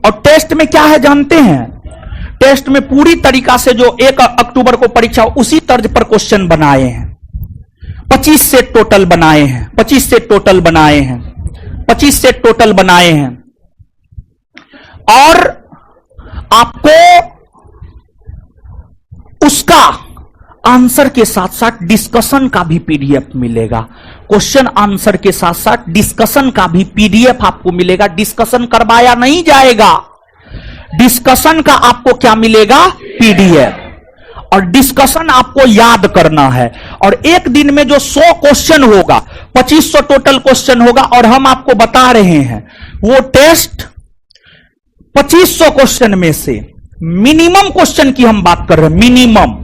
[SPEAKER 1] और टेस्ट में क्या है जानते हैं? टेस्ट में पूरी तरीका से जो 1 अक्टूबर को परीक्षा उसी तर्ज पर क्वेश्चन बनाए हैं। 25 सेट टोटल बनाए हैं, 25 सेट टोटल बनाए हैं, 25 सेट टोटल बनाए हैं। और आपको उसका आंसर के साथ साथ डिस्कशन का भी पीडीएफ मिलेगा। क्वेश्चन आंसर के साथ साथ डिस्कशन का भी पीडीएफ आपको मिलेगा। डिस्कशन करवाया नहीं जाएगा, डिस्कशन का आपको क्या मिलेगा? पीडीएफ। और डिस्कशन आपको याद करना है। और एक दिन में जो 100 क्वेश्चन होगा, 2500 टोटल क्वेश्चन होगा। और हम आपको बता रहे हैं वो टेस्ट 2500 क्वेश्चन में से मिनिमम क्वेश्चन की हम बात कर रहे हैं, मिनिमम।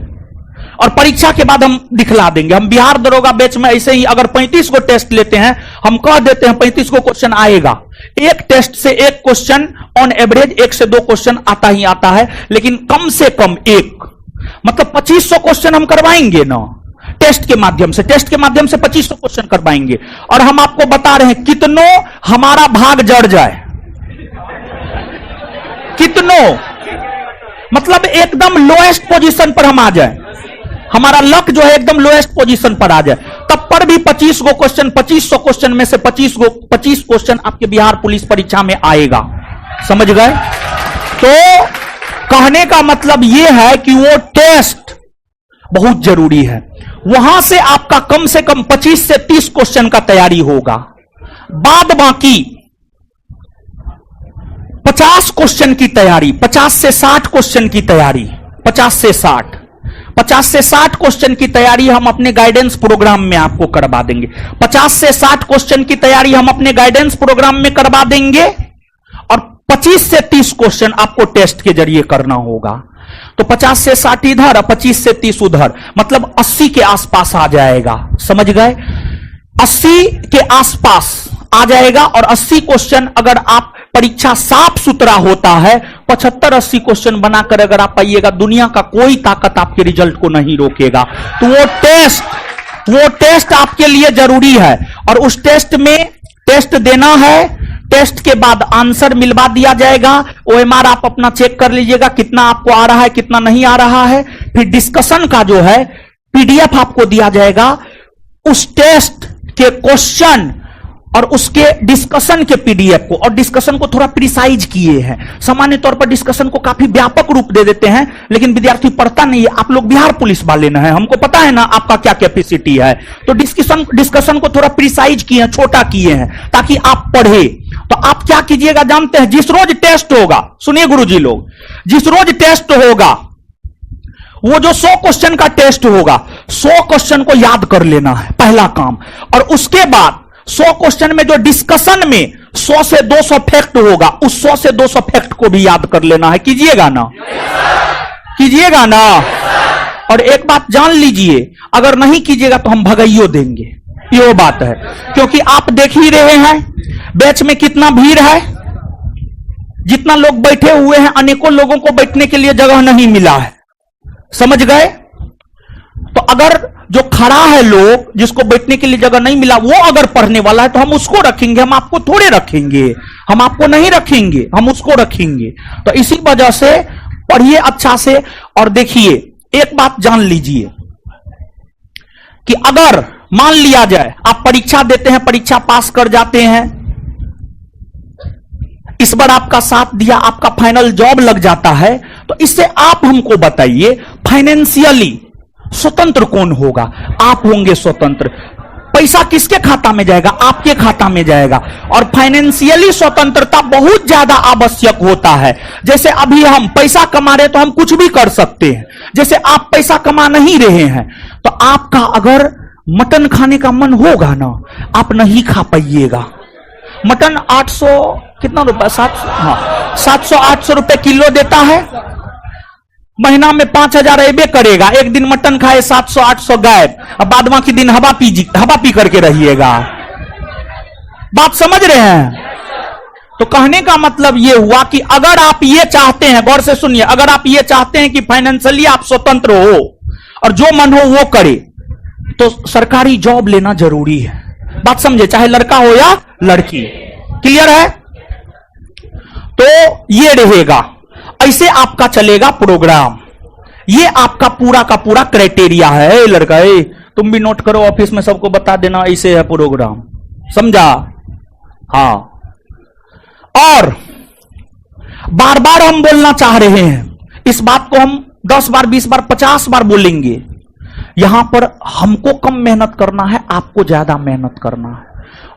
[SPEAKER 1] और परीक्षा के बाद हम दिखला देंगे। हम बिहार दरोगा बैच में ऐसे ही अगर 35 को टेस्ट लेते हैं, हम कह देते हैं 35 को क्वेश्चन आएगा। एक टेस्ट से एक क्वेश्चन ऑन एवरेज 1 से 2 क्वेश्चन आता ही आता है, लेकिन कम से कम 1, मतलब 2500 क्वेश्चन हम करवाएंगे ना टेस्ट के माध्यम से। टेस्ट के माध्यम से 2500 क्वेश्चन करवाएंगे। और हम आपको बता रहे हैं कितनों हमारा भाग जड़ जाए, कितनों मतलब एकदम लोएस्ट पोजीशन पर हम आ जाए, हमारा लक जो है एकदम लोएस्ट पोजीशन पर आ जाए, तब पर भी 25 गो क्वेश्चन, 2500 क्वेश्चन में से 25 क्वेश्चन आपके बिहार पुलिस परीक्षा में आएगा। समझ गए? तो कहने का मतलब यह है कि वो टेस्ट बहुत जरूरी है। वहां से आपका कम से कम 25 से 30 क्वेश्चन का तैयारी होगा। बाद बाकी 50 क्वेश्चन की तैयारी, 50 से 60 क्वेश्चन की तैयारी, 50 से 60 क्वेश्चन की तैयारी हम अपने गाइडेंस प्रोग्राम में आपको करवा देंगे। 50 से 60 क्वेश्चन की तैयारी हम अपने गाइडेंस प्रोग्राम में करवा देंगे और 25 से 30 क्वेश्चन आपको टेस्ट के जरिए करना होगा। तो 50 से 60 इधर और 25 से 30 उधर, मतलब 80 के आसपास आ जाएगा। समझ गए? 80 के आसपास आ जाएगा और 80 क्वेश्चन अगर आप परीक्षा साफ सुथरा होता है, 75-80 क्वेश्चन बनाकर अगर आप आइएगा, दुनिया का कोई ताकत आपके रिजल्ट को नहीं रोकेगा। तो वो टेस्ट आपके लिए जरूरी है और उस टेस्ट में टेस्ट देना है। टेस्ट के बाद आंसर मिलवा दिया जाएगा। ओएमआर आप अपना चेक कर लीजिएगा कितना आपको आ रहा है, कितना नहीं आ रहा है। फिर डिस्कशन का जो है पीडीएफ आपको दिया जाएगा, उस टेस्ट के क्वेश्चन और उसके डिस्कशन के पीडीएफ को, और डिस्कशन को थोड़ा प्रिसाइज किए हैं। सामान्य तौर पर डिस्कशन को काफी व्यापक रूप दे देते हैं, लेकिन विद्यार्थी पढ़ता नहीं है। आप लोग बिहार पुलिस वाले ना है, हमको पता है ना आपका क्या कैपेसिटी है। तो डिस्कशन को थोड़ा प्रिसाइज किए हैं, छोटा किए हैं, ताकि आप पढ़े। तो आप क्या कीजिएगा जानते हैं? जिस रोज टेस्ट होगा, सुनिए गुरुजी लोग, जिस रोज टेस्ट होगा, वो जो 100 क्वेश्चन का टेस्ट होगा, 100 क्वेश्चन को याद कर लेना है, पहला काम। और उसके बाद 100 क्वेश्चन में जो डिस्कशन में 100 से 200 फैक्ट होगा, उस 100 से 200 फैक्ट को भी याद कर लेना है। कीजिएगा ना? कीजिएगा ना? और एक बात जान लीजिए, अगर नहीं कीजिएगा तो हम भगाइयो देंगे, ये बात है। क्योंकि आप देख ही रहे हैं बैच में कितना भीड़ है, जितना लोग बैठे हुए हैं, अनेकों लोगों को बैठने के लिए जगह नहीं मिला है। समझ गए? तो अगर जो खड़ा है लोग, जिसको बैठने के लिए जगह नहीं मिला, वो अगर पढ़ने वाला है तो हम उसको रखेंगे, हम आपको थोड़े रखेंगे, हम आपको नहीं रखेंगे, हम उसको रखेंगे। तो इसी वजह से पढ़िए अच्छा से। और देखिए एक बात जान लीजिए कि अगर मान लिया जाए आप परीक्षा देते हैं, परीक्षा पास कर जाते हैं, इस बार आपका साथ दिया, आपका फाइनल जॉब लग जाता है, तो इससे आप हमको बताइए फाइनेंशियली स्वतंत्र कौन होगा? आप होंगे स्वतंत्र। पैसा किसके खाता में जाएगा? आपके खाता में जाएगा। और फाइनेंशियली स्वतंत्रता बहुत ज्यादा आवश्यक होता है। जैसे अभी हम पैसा कमा रहे तो हम कुछ भी कर सकते हैं, जैसे आप पैसा कमा नहीं रहे हैं, तो आपका अगर मटन खाने का मन होगा ना, आप नहीं खा पाइएगा। मटन 800 कितना रुपए, 700-800 रुपए किलो देता है, महीना में 5000 एबे करेगा। एक दिन मटन खाए 700-800 गायब, अब बाद बाकी दिन हवा पी करके रहिएगा। बात समझ रहे हैं? तो कहने का मतलब यह हुआ कि अगर आप ये चाहते हैं, गौर से सुनिए, अगर आप ये चाहते हैं कि फाइनेंशियली आप स्वतंत्र हो और जो मन हो वो करे, तो सरकारी जॉब लेना जरूरी है। बात समझे? चाहे लड़का हो या लड़की। क्लियर है? तो ये रहेगा, ऐसे आपका चलेगा प्रोग्राम। ये आपका पूरा का पूरा क्राइटेरिया है। लड़का है, तुम भी नोट करो, ऑफिस में सबको बता देना, ऐसे है प्रोग्राम। समझा? हाँ। और बार बार हम बोलना चाह रहे हैं, इस बात को हम 10 बार, 20 बार, 50 बार बोलेंगे। यहां पर हमको कम मेहनत करना है, आपको ज्यादा मेहनत करना है।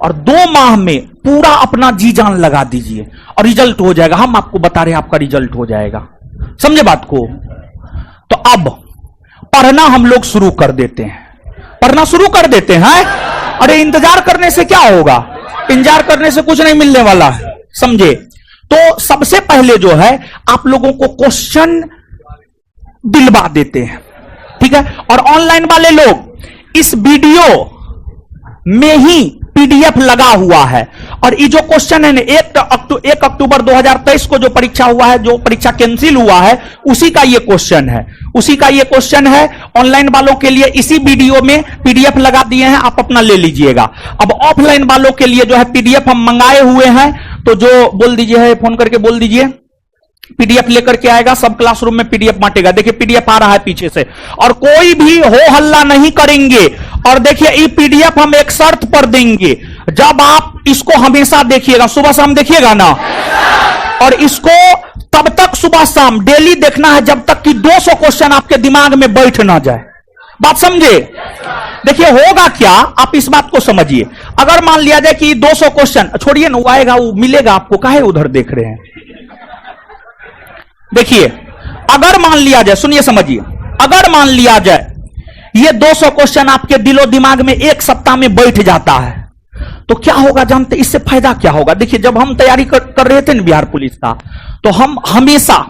[SPEAKER 1] और 2 माह में पूरा अपना जी जान लगा दीजिए और रिजल्ट हो जाएगा। हम आपको बता रहे हैं, आपका रिजल्ट हो जाएगा। समझे बात को? तो अब पढ़ना हम लोग शुरू कर देते हैं, पढ़ना शुरू कर देते हैं। अरे इंतजार करने से क्या होगा? इंतजार करने से कुछ नहीं मिलने वाला है। समझे? तो सबसे पहले जो है आप लोगों को क्वेश्चन दिलवा देते हैं, ठीक है? और ऑनलाइन वाले लोग इस वीडियो में ही पीडीएफ लगा हुआ है। और ये जो क्वेश्चन है ना, 1 अक्टूबर 2023 को जो परीक्षा हुआ है, जो परीक्षा कैंसिल हुआ है, उसी का ये क्वेश्चन है, उसी का ये क्वेश्चन है। ऑनलाइन वालों के लिए इसी वीडियो में पीडीएफ लगा दिए हैं, आप अपना ले लीजिएगा। अब ऑफलाइन वालों के लिए जो है पीडीएफ हम मंगाए हुए हैं, तो जो बोल दीजिए है, फोन करके बोल दीजिए पीडीएफ लेकर के आएगा, सब क्लासरूम में पीडीएफ बांटेगा। देखिए पीडीएफ आ रहा है पीछे से, और कोई भी हो हल्ला नहीं करेंगे। और देखिए ये पीडीएफ हम एक शर्त पर देंगे, जब आप इसको हमेशा देखिएगा, सुबह शाम देखिएगा ना, और इसको तब तक सुबह शाम डेली देखना है जब तक कि 200 क्वेश्चन आपके दिमाग में बैठ ना जाए। बात समझे? देखिए होगा क्या, आप इस बात को समझिए। अगर मान लिया जाए कि 200 क्वेश्चन, छोड़िए ना, वो आएगा, वो मिलेगा आपको, काहे उधर देख रहे हैं। देखिए अगर मान लिया जाए, सुनिए समझिए, अगर मान लिया जाए ये 200 क्वेश्चन आपके दिलो दिमाग में एक सप्ताह में बैठ जाता है, तो क्या होगा जानते? इससे फायदा क्या होगा? देखिए जब हम तैयारी कर रहे थे ना बिहार पुलिस का, तो हम हमेशा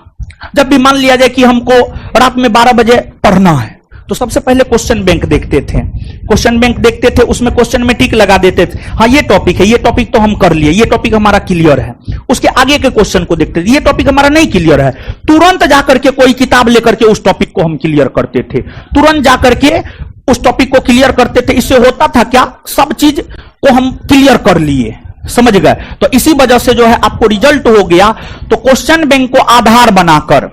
[SPEAKER 1] जब भी मान लिया जाए कि हमको रात में 12 बजे पढ़ना है, तो सबसे पहले क्वेश्चन बैंक देखते थे। क्वेश्चन बैंक देखते थे, उसमें क्वेश्चन में टिक लगा देते थे, हाँ ये टॉपिक है, ये टॉपिक तो हम कर लिए, ये टॉपिक हमारा क्लियर है। उसके आगे के क्वेश्चन को देखते थे, ये टॉपिक हमारा नहीं क्लियर है, तुरंत जाकर के कोई किताब लेकर के उस टॉपिक को हम क्लियर करते थे, तुरंत जाकर के उस टॉपिक को क्लियर करते थे। इससे होता था क्या, सब चीज को हम क्लियर कर लिए, समझ गए? तो इसी वजह से जो है आपको रिजल्ट हो गया। तो क्वेश्चन बैंक को आधार बनाकर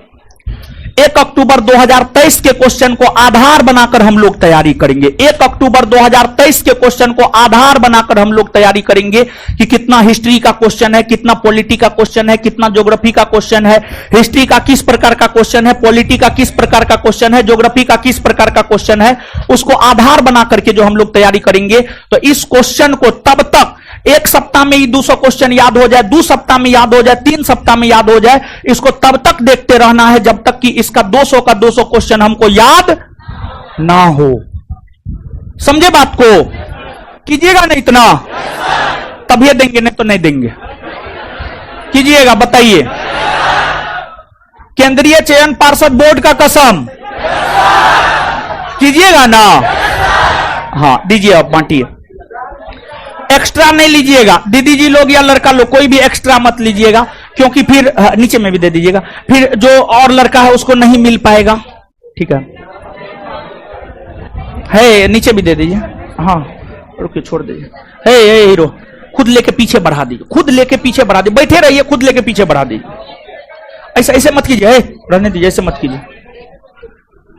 [SPEAKER 1] 1 अक्टूबर 2023 के क्वेश्चन को आधार बनाकर हम लोग तैयारी करेंगे। 1 अक्टूबर 2023 के क्वेश्चन को आधार बनाकर हम लोग तैयारी करेंगे कि कितना हिस्ट्री का क्वेश्चन है, कितना पॉलिटी का क्वेश्चन है, कितना ज्योग्राफी का क्वेश्चन है, हिस्ट्री का किस प्रकार का क्वेश्चन है, पॉलिटी का किस प्रकार का क्वेश्चन है, ज्योग्राफी का किस प्रकार का क्वेश्चन है, उसको आधार बना करके जो हम लोग तैयारी करेंगे। तो इस क्वेश्चन को तब तक 1 सप्ताह में ही 200 क्वेश्चन याद हो जाए, 2 सप्ताह में याद हो जाए, 3 सप्ताह में याद हो जाए, इसको तब तक देखते रहना है जब तक कि इसका 200 का 200 क्वेश्चन हमको याद ना हो। समझे बात को? कीजिएगा ना इतना, तभी देंगे, नहीं तो नहीं देंगे। कीजिएगा, बताइए। केंद्रीय चयन पार्षद बोर्ड का कसम कीजिएगा ना? हाँ दीजिए, आप बांटिए। एक्स्ट्रा नहीं लीजिएगा, दीदी जी लोग या लड़का लोग, कोई भी एक्स्ट्रा मत लीजिएगा, क्योंकि फिर नीचे में भी दे दीजिएगा, फिर जो और लड़का है उसको नहीं मिल पाएगा। ठीक है नीचे भी दे दीजिए। हाँ रुकिए, छोड़ दीजिए। हे हीरो, खुद लेके पीछे बढ़ा दीजिए, खुद लेके पीछे बढ़ा दीजिए, बैठे रहिए, खुद लेके पीछे बढ़ा दीजिए। ऐसे ऐसे मत कीजिए, रहने दीजिए, ऐसे मत कीजिए,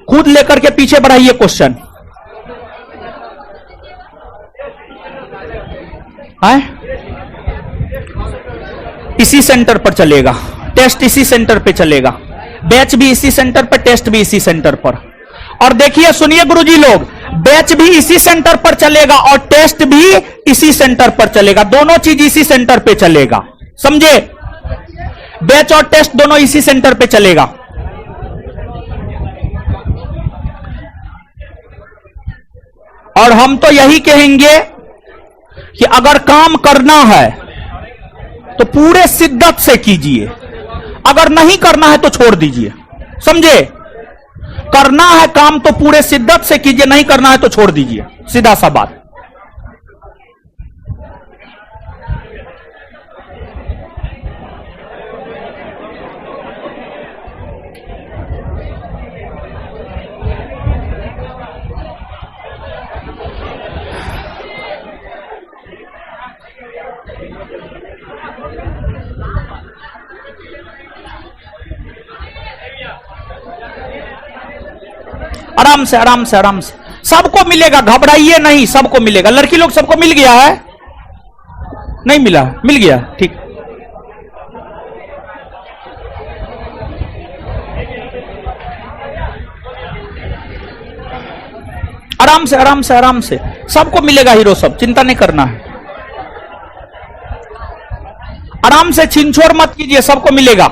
[SPEAKER 1] खुद लेकर के पीछे बढ़ाइए क्वेश्चन। इसी सेंटर पर चलेगा, टेस्ट इसी सेंटर पे चलेगा, बैच भी इसी सेंटर पर, टेस्ट भी इसी सेंटर पर। और देखिए सुनिए गुरुजी लोग, बैच भी इसी सेंटर पर चलेगा और टेस्ट भी इसी सेंटर पर चलेगा, दोनों चीज इसी सेंटर पे चलेगा, समझे? बैच और टेस्ट दोनों इसी सेंटर पे चलेगा। और हम तो यही कहेंगे कि अगर काम करना है तो पूरे शिद्दत से कीजिए, अगर नहीं करना है तो छोड़ दीजिए, समझे? करना है काम तो पूरे शिद्दत से कीजिए, नहीं करना है तो छोड़ दीजिए, सीधा सा बात। आराम से आराम से आराम से, सबको मिलेगा, घबराइए नहीं, सबको मिलेगा। लड़की लोग सबको मिल गया है? नहीं मिला? मिल गया, ठीक। आराम से आराम से आराम से, सबको मिलेगा हीरो, सब चिंता नहीं करना है। आराम से, छिनछोड़ मत कीजिए, सबको मिलेगा।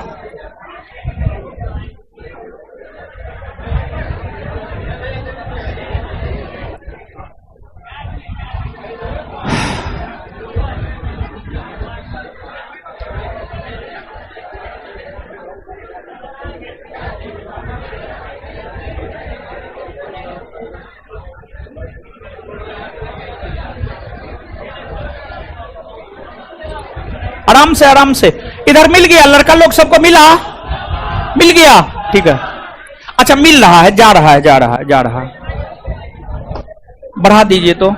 [SPEAKER 1] आराम से इधर मिल गया, लड़का लोग सबको मिला? मिल गया, ठीक है। अच्छा मिल रहा है, जा रहा है, जा रहा है, जा रहा है, बढ़ा दीजिए तो।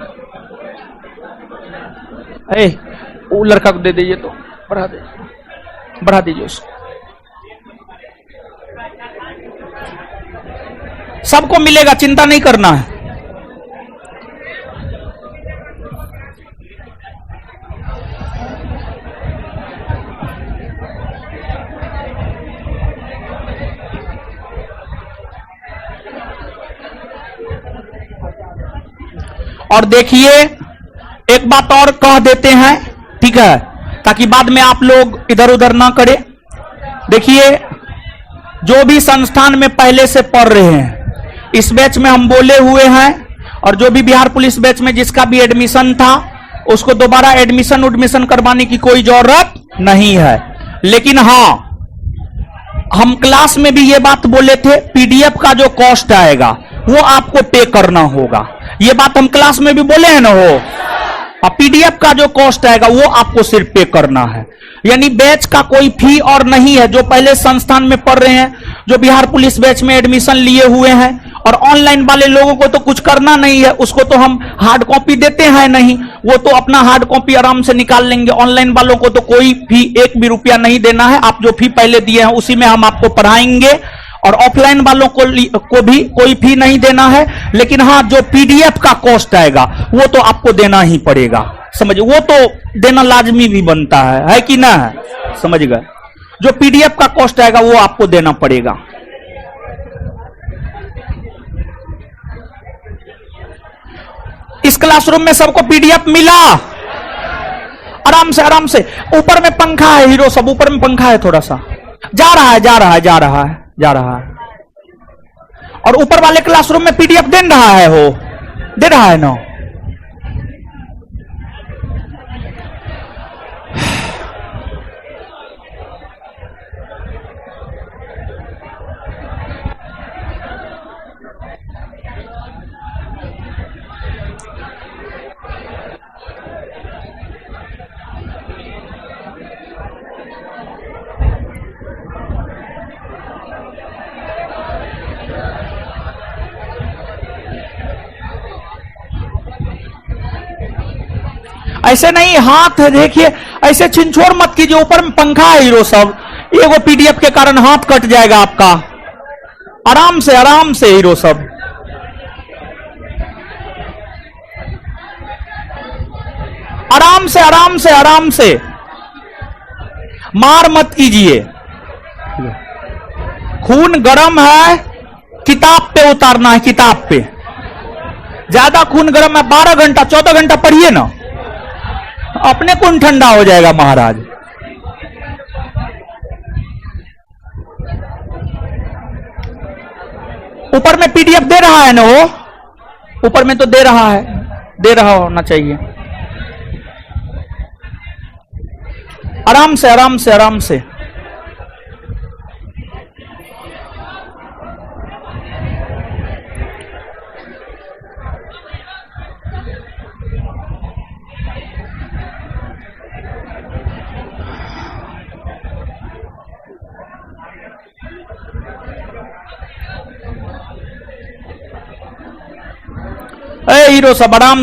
[SPEAKER 1] वो लड़का को दे दीजिए तो, बढ़ा दीजिए उसको। सबको मिलेगा, चिंता नहीं करना है। और देखिए एक बात और कह देते हैं, ठीक है, ताकि बाद में आप लोग इधर उधर ना करें। देखिए जो भी संस्थान में पहले से पढ़ रहे हैं, इस बैच में हम बोले हुए हैं, और जो भी बिहार पुलिस बैच में जिसका भी एडमिशन था उसको दोबारा एडमिशन करवाने की कोई जरूरत नहीं है। लेकिन हां, हम क्लास में भी ये बात बोले थे, पीडीएफ का जो कॉस्ट आएगा वो आपको पे करना होगा। ये बात हम क्लास में भी बोले हैं ना हो। और पीडीएफ का जो कॉस्ट आएगा वो आपको सिर्फ पे करना है, यानी बैच का कोई फी और नहीं है। जो पहले संस्थान में पढ़ रहे हैं, जो बिहार पुलिस बैच में एडमिशन लिए हुए हैं, और ऑनलाइन वाले लोगों को तो कुछ करना नहीं है, उसको तो हम हार्ड कॉपी देते हैं नहीं, वो तो अपना हार्ड कॉपी आराम से निकाल लेंगे। ऑनलाइन वालों को तो कोई फी एक भी रुपया नहीं देना है, आप जो फी पहले दिए हैं उसी में हम आपको पढ़ाएंगे, और ऑफलाइन वालों को भी कोई फी नहीं देना है। लेकिन हां, जो पीडीएफ का कॉस्ट आएगा वो तो आपको देना ही पड़ेगा, समझिए, वो तो देना लाजमी भी बनता है कि ना है, समझ गए। जो पीडीएफ का कॉस्ट आएगा वो आपको देना पड़ेगा। इस क्लासरूम में सबको पीडीएफ मिला? आराम से आराम से। ऊपर में पंखा है हीरो सब, ऊपर में पंखा है, थोड़ा सा जा रहा है जा रहा है जा रहा है जा रहा है। और ऊपर वाले क्लासरूम में पीडीएफ दे रहा है, हो दे रहा है ना। ऐसे नहीं, हाथ देखिए, ऐसे छिनछोड़ मत कीजिए, ऊपर में पंखा है हीरो सब, ये वो पीडीएफ के कारण हाथ कट जाएगा आपका। आराम से हीरो सब। आराम से मार मत कीजिए। खून गर्म है, किताब पे उतारना है, किताब पे। ज्यादा खून गर्म है, 12 घंटा 14 घंटा पढ़िए ना, अपने खून ठंडा हो जाएगा महाराज। ऊपर में पीडीएफ दे रहा है ना वो, ऊपर में तो दे रहा है, दे रहा होना चाहिए। आराम से। हीरो सब आराम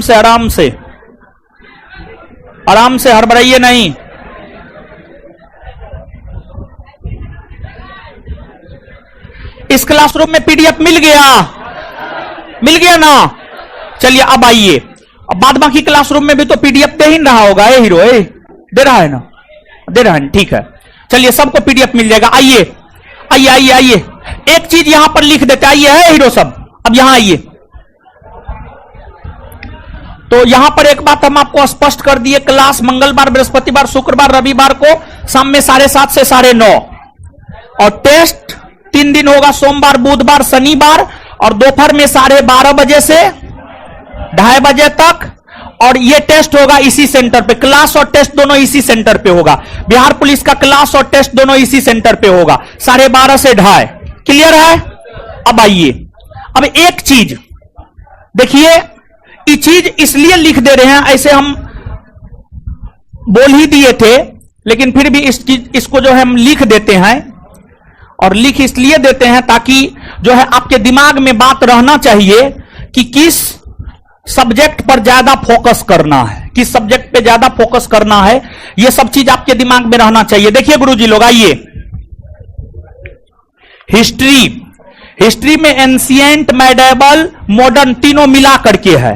[SPEAKER 1] से हड़बड़ाइए नहीं। इस क्लासरूम में पीडीएफ मिल गया ना। चलिए अब आइए, अब बाद बाकी क्लासरूम में भी तो पीडीएफ दे ही रहा होगा। हीरो दे रहा है ना, दे रहा है, ठीक है। चलिए सबको पीडीएफ मिल जाएगा। आइए एक चीज यहां पर लिख देते, आइए है हीरो सब, अब यहां आइए। तो यहां पर एक बात हम आपको स्पष्ट कर दिए, क्लास मंगलवार, बृहस्पतिवार, शुक्रवार, रविवार को शाम में 7:30 से 9:30, और टेस्ट 3 दिन होगा, सोमवार, बुधवार, शनिवार, और दोपहर में 12:30 बजे से 2:30 बजे तक। और ये टेस्ट होगा इसी सेंटर पे, क्लास और टेस्ट दोनों इसी सेंटर पे होगा। बिहार पुलिस का क्लास और टेस्ट दोनों इसी सेंटर पे होगा, 12:30 से 2:30। क्लियर है? अब आइए, अब एक चीज देखिए, ये चीज इसलिए लिख दे रहे हैं, ऐसे हम बोल ही दिए थे, लेकिन फिर भी इसको जो है हम लिख देते हैं, और लिख इसलिए देते हैं ताकि जो है आपके दिमाग में बात रहना चाहिए कि किस सब्जेक्ट पर ज्यादा फोकस करना है, किस सब्जेक्ट पे ज्यादा फोकस करना है, यह सब चीज आपके दिमाग में रहना चाहिए। देखिए गुरुजी लोग, आइए, हिस्ट्री में एंशिएंट, मेडिएवल, मॉडर्न तीनों मिला करके है।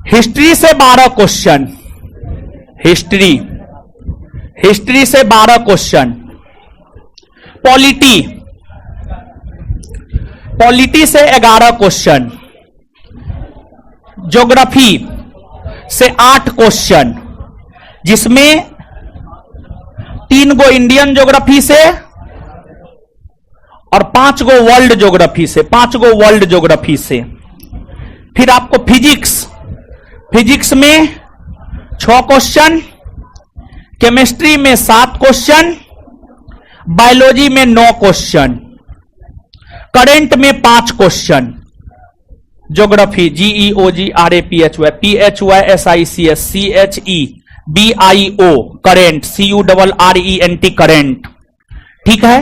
[SPEAKER 1] हिस्ट्री से 12 क्वेश्चन, हिस्ट्री से 12 क्वेश्चन। पॉलिटी से 11 क्वेश्चन। ज्योग्राफी से 8 क्वेश्चन, जिसमें 3 गो इंडियन ज्योग्राफी से और 5 गो वर्ल्ड ज्योग्राफी से, 5 गो वर्ल्ड ज्योग्राफी से। फिर आपको फिजिक्स में 6 क्वेश्चन, केमिस्ट्री में 7 क्वेश्चन, बायोलॉजी में 9 क्वेश्चन, करंट में 5 question. Geography GEOGRAPHY PHYSICS CHEBIO current CURRENT current. ठीक है।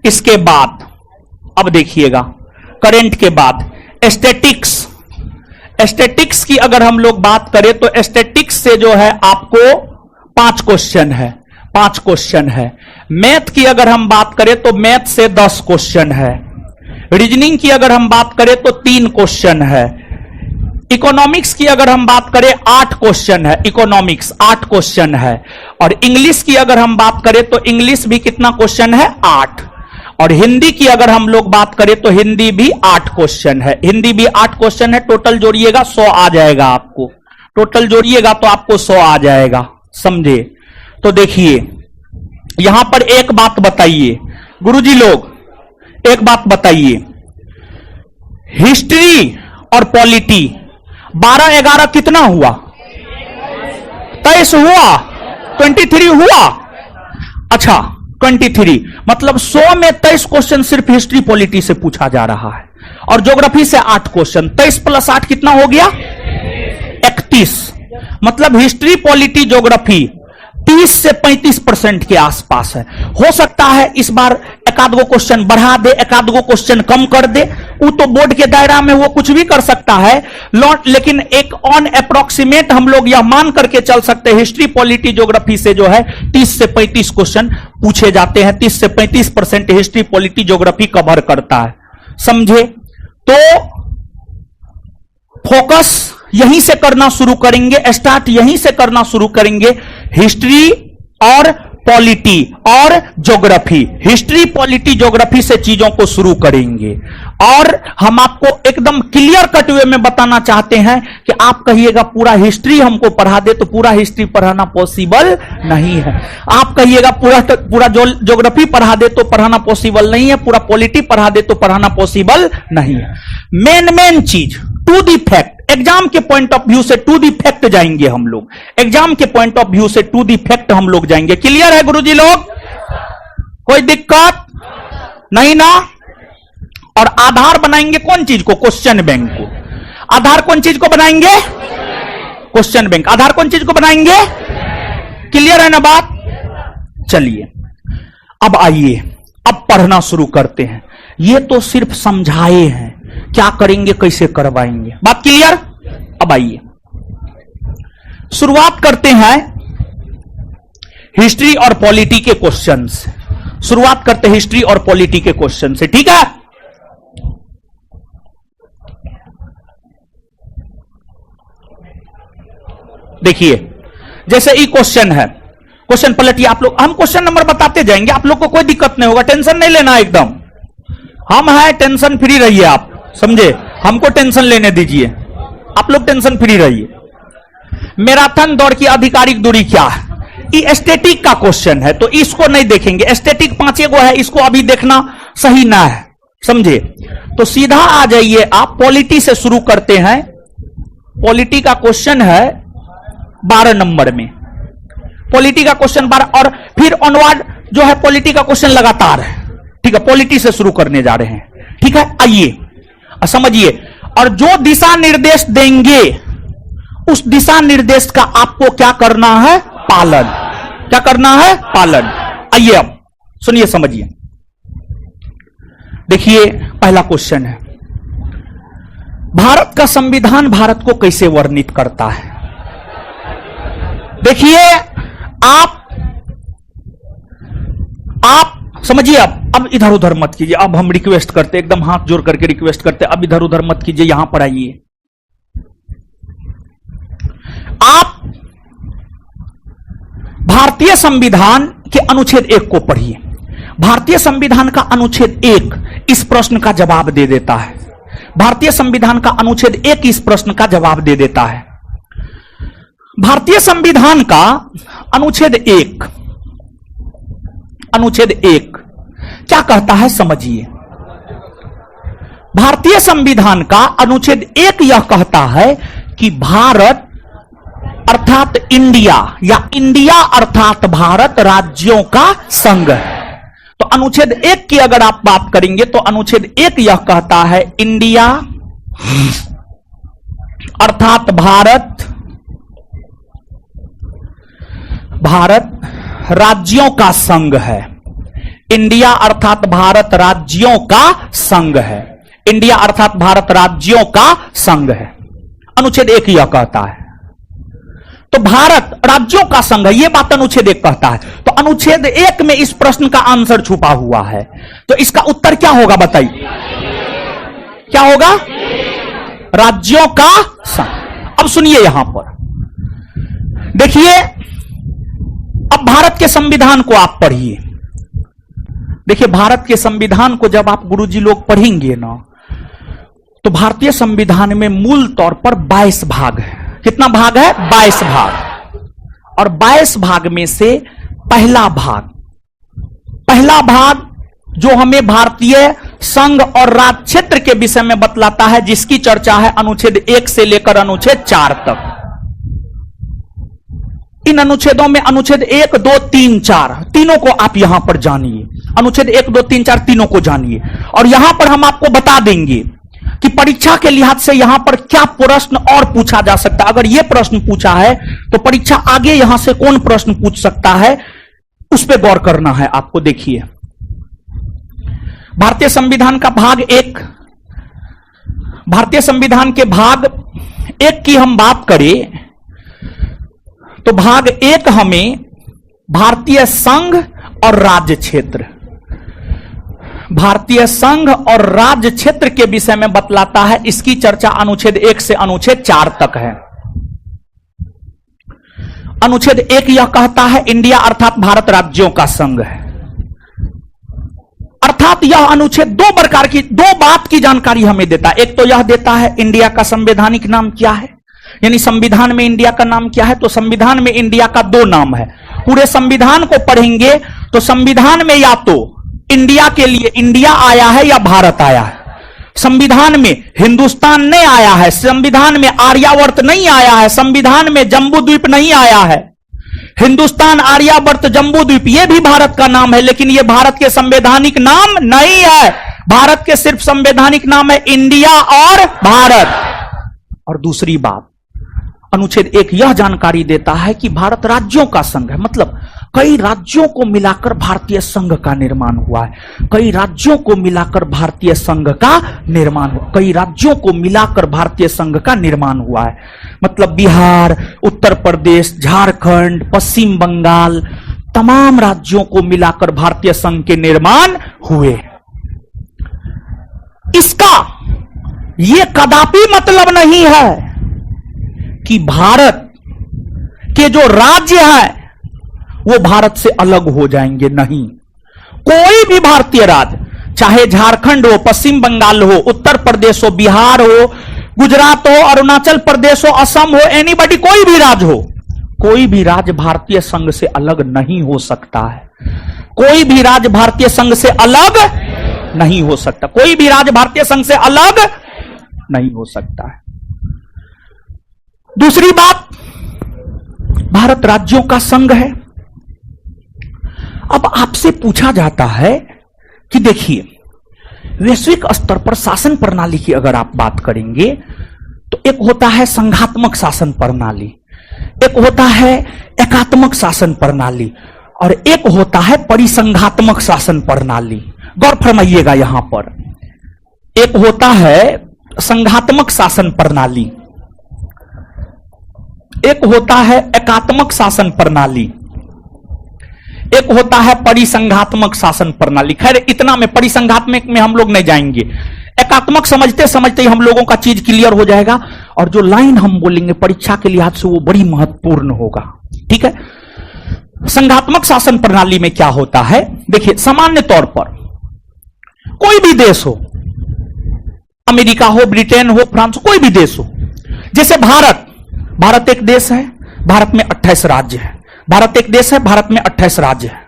[SPEAKER 1] इसके बाद अब देखिएगा, करंट के बाद स्टैटिक्स की अगर हम लोग बात करें तो स्टैटिक्स से जो है आपको 5 क्वेश्चन है, 5 क्वेश्चन है। मैथ की अगर हम बात करें तो मैथ से 10 क्वेश्चन है। रीजनिंग की अगर हम बात करें तो 3 क्वेश्चन है। इकोनॉमिक्स की अगर हम बात करें 8 क्वेश्चन है, इकोनॉमिक्स 8 क्वेश्चन है। और इंग्लिश की अगर हम बात करें तो इंग्लिश भी कितना क्वेश्चन है, 8। और हिंदी की अगर हम लोग बात करें तो हिंदी भी 8 क्वेश्चन है, हिंदी भी 8 क्वेश्चन है। टोटल जोड़िएगा 100 आ जाएगा आपको, टोटल जोड़िएगा तो आपको 100 आ जाएगा, समझे। तो देखिए यहां पर एक बात बताइए गुरुजी लोग, एक बात बताइए, हिस्ट्री और पॉलिटी 12-11 कितना हुआ, 23 हुआ, 23 हुआ। अच्छा 23 मतलब 100 में 23 क्वेश्चन सिर्फ हिस्ट्री पॉलिटी से पूछा जा रहा है। और ज्योग्राफी से 8 क्वेश्चन, 23 + 8 कितना हो गया, 31। मतलब हिस्ट्री पॉलिटी ज्योग्राफी 30 से 35% के आसपास है। हो सकता है इस बार एकाध गो क्वेश्चन बढ़ा दे, एकाध गो क्वेश्चन कम कर दे, वो तो बोर्ड के दायरा में वो कुछ भी कर सकता है। लेकिन एक ऑन अप्रोक्सीमेट हम लोग यह मान करके चल सकते हैं हिस्ट्री पॉलिटी ज्योग्राफी से जो है 30 से 35 क्वेश्चन पूछे जाते हैं। 30 से 35% हिस्ट्री पॉलिटी ज्योग्राफी कवर करता है, समझे। तो फोकस यहीं से करना शुरू करेंगे, स्टार्ट यहीं से करना शुरू करेंगे। हिस्ट्री और पॉलिटी और ज्योग्राफी, हिस्ट्री पॉलिटी ज्योग्राफी से चीजों को शुरू करेंगे। और हम आपको एकदम क्लियर कट वे में बताना चाहते हैं कि आप कहिएगा पूरा हिस्ट्री हमको पढ़ा दे, तो पूरा हिस्ट्री पढ़ाना पॉसिबल नहीं है। आप कहिएगा पूरा ज्योग्राफी पढ़ा दे तो पढ़ाना पॉसिबल नहीं है, पूरा पॉलिटी पढ़ा दे तो पढ़ाना पॉसिबल नहीं है। मेन चीज टू द फैक्ट, एग्जाम के पॉइंट ऑफ व्यू से टू दी फैक्ट जाएंगे हम लोग, एग्जाम के पॉइंट ऑफ व्यू से टू दी फैक्ट हम लोग जाएंगे। क्लियर है गुरुजी लोग, कोई दिक्कत नहीं ना। और आधार बनाएंगे कौन चीज को, क्वेश्चन बैंक को। आधार कौन चीज को बनाएंगे, क्वेश्चन बैंक। आधार कौन चीज को बनाएंगे, क्लियर है ना बात। चलिए अब आइए, अब पढ़ना शुरू करते हैं। ये तो सिर्फ समझाए हैं, क्या करेंगे कैसे करवाएंगे, बात क्लियर। अब आइए शुरुआत करते हैं हिस्ट्री और पॉलिटी के क्वेश्चन से। शुरुआत करते हैं हिस्ट्री और पॉलिटी के क्वेश्चन से, ठीक है। देखिए जैसे ई क्वेश्चन है, क्वेश्चन पलटिए आप लोग, हम क्वेश्चन नंबर बताते जाएंगे, आप लोग को कोई दिक्कत नहीं होगा, टेंशन नहीं लेना एकदम। हम हैं, टेंशन फ्री रहिए आप, समझे। हमको टेंशन लेने दीजिए, आप लोग टेंशन फ्री रहिए। मैराथन दौड़ की आधिकारिक दूरी क्या है, ये स्टैटिक का क्वेश्चन है, तो इसको नहीं देखेंगे। स्टैटिक 5 गो है, इसको अभी देखना सही ना है, समझे। तो सीधा आ जाइए आप, पॉलिटी से शुरू करते हैं। पॉलिटी का क्वेश्चन है 12 नंबर में, पॉलिटी का क्वेश्चन 12, और फिर ऑनवर्ड जो है पॉलिटी का क्वेश्चन लगातार है, ठीक है। पॉलिटी से शुरू करने जा रहे हैं, ठीक है। आइए समझिए, और जो दिशा निर्देश देंगे उस दिशा निर्देश का आपको क्या करना है, पालन। क्या करना है, पालन। आइए अब सुनिए, समझिए। देखिए पहला क्वेश्चन है, भारत का संविधान भारत को कैसे वर्णित करता है। देखिए आप समझिए। अब इधर उधर मत कीजिए। अब हम रिक्वेस्ट करते, एकदम हाथ जोड़ करके रिक्वेस्ट करते, अब इधर उधर मत कीजिए, यहां पर आइए। आप भारतीय संविधान के अनुच्छेद 1 को पढ़िए। भारतीय संविधान का अनुच्छेद 1 इस प्रश्न का जवाब दे देता है। भारतीय संविधान का अनुच्छेद 1 इस प्रश्न का जवाब दे देता है। भारतीय संविधान का अनुच्छेद 1 क्या कहता है समझिए। भारतीय संविधान का अनुच्छेद 1 यह कहता है कि भारत अर्थात इंडिया या इंडिया अर्थात भारत राज्यों का संघ है। तो अनुच्छेद 1 की अगर आप बात करेंगे तो अनुच्छेद 1 यह कहता है इंडिया अर्थात भारत राज्यों का संघ है। इंडिया अर्थात भारत राज्यों का संघ है। इंडिया अर्थात भारत राज्यों का संघ है, अनुच्छेद 1 यह कहता है। तो भारत राज्यों का संघ है, यह बात अनुच्छेद 1 कहता है। तो अनुच्छेद 1 में इस प्रश्न का आंसर छुपा हुआ है। तो इसका उत्तर क्या होगा बताइए, क्या होगा? राज्यों का संघ। अब सुनिए यहां पर देखिए, अब भारत के संविधान को आप पढ़िए। देखिए भारत के संविधान को जब आप गुरुजी लोग पढ़ेंगे ना, तो भारतीय संविधान में मूल तौर पर 22 भाग है। कितना भाग है? 22 भाग। और 22 भाग में से पहला भाग जो हमें भारतीय संघ और राज्य क्षेत्र के विषय में बतलाता है, जिसकी चर्चा है अनुच्छेद 1 से लेकर अनुच्छेद 4 तक। इन अनुच्छेदों में अनुच्छेद 1, 2, 3, 4 तीनों को आप यहां पर जानिए। अनुच्छेद 1, 2, 3, 4 तीनों को जानिए। और यहां पर हम आपको बता देंगे कि परीक्षा के लिहाज से यहां पर क्या प्रश्न और पूछा जा सकता है। अगर यह प्रश्न पूछा है तो परीक्षा आगे यहां से कौन प्रश्न पूछ सकता है, उस पर गौर करना है आपको। देखिए भारतीय संविधान का भाग 1, भारतीय संविधान के भाग 1 की हम बात करें तो भाग 1 हमें भारतीय संघ और राज्य क्षेत्र, भारतीय संघ और राज्य क्षेत्र के विषय में बतलाता है। इसकी चर्चा अनुच्छेद 1 से अनुच्छेद 4 तक है। अनुच्छेद 1 यह कहता है इंडिया अर्थात भारत राज्यों का संघ है। अर्थात यह अनुच्छेद दो बात की जानकारी हमें देता है। एक तो यह देता है इंडिया का संवैधानिक नाम क्या है, यानी संविधान में इंडिया का नाम क्या है। तो संविधान में इंडिया का 2 नाम है। पूरे संविधान को पढ़ेंगे तो संविधान में या तो इंडिया के लिए इंडिया आया है या भारत आया है। संविधान में हिंदुस्तान नहीं आया है, संविधान में आर्यावर्त नहीं आया है, संविधान में जम्बू द्वीप नहीं आया है। हिंदुस्तान, आर्यावर्त, जम्बू द्वीप ये भी भारत का नाम है, लेकिन ये भारत के संवैधानिक नाम नहीं है। भारत के सिर्फ संवैधानिक नाम है इंडिया और भारत। और दूसरी बात, अनुच्छेद 1 यह जानकारी देता है कि भारत राज्यों का संघ है, मतलब कई राज्यों को मिलाकर भारतीय संघ का निर्माण हुआ है। कई राज्यों को मिलाकर भारतीय संघ का निर्माण हुआ, कई राज्यों को मिलाकर भारतीय संघ का निर्माण हुआ है। मतलब बिहार, उत्तर प्रदेश, झारखंड, पश्चिम बंगाल, तमाम राज्यों को मिलाकर भारतीय संघ के निर्माण हुए। इसका यह कदापि मतलब नहीं है कि भारत के जो राज्य हैं वो भारत से अलग हो जाएंगे, नहीं। कोई भी भारतीय राज्य, चाहे झारखंड हो, पश्चिम बंगाल हो, उत्तर प्रदेश हो, बिहार हो, गुजरात हो, अरुणाचल प्रदेश हो, असम हो, एनीबॉडी, कोई भी राज्य हो, कोई भी राज्य भारतीय संघ से अलग नहीं हो सकता है। कोई भी राज्य भारतीय संघ से अलग नहीं हो सकता। कोई भी राज्य भारतीय संघ से अलग नहीं हो सकता है। दूसरी बात, भारत राज्यों का संघ है। अब आपसे पूछा जाता है कि देखिए, वैश्विक स्तर पर शासन प्रणाली की अगर आप बात करेंगे तो एक होता है संघात्मक शासन प्रणाली, एक होता है एकात्मक शासन प्रणाली, और एक होता है परिसंघात्मक शासन प्रणाली। गौर फरमाइएगा यहां पर, एक होता है संघात्मक शासन प्रणाली, एक होता है एकात्मक शासन प्रणाली, एक होता है परिसंघात्मक शासन प्रणाली। खैर इतना में परिसंघात्मक में हम लोग नहीं जाएंगे, एकात्मक समझते समझते ही हम लोगों का चीज क्लियर हो जाएगा। और जो लाइन हम बोलेंगे परीक्षा के लिहाज से वो बड़ी महत्वपूर्ण होगा, ठीक है। संघात्मक शासन प्रणाली में क्या होता है, देखिए सामान्य तौर पर कोई भी देश हो, अमेरिका हो, ब्रिटेन हो, फ्रांस हो, कोई भी देश हो, जैसे भारत एक देश है, भारत में 28 राज्य है। भारत एक देश है, भारत में 28 राज्य है।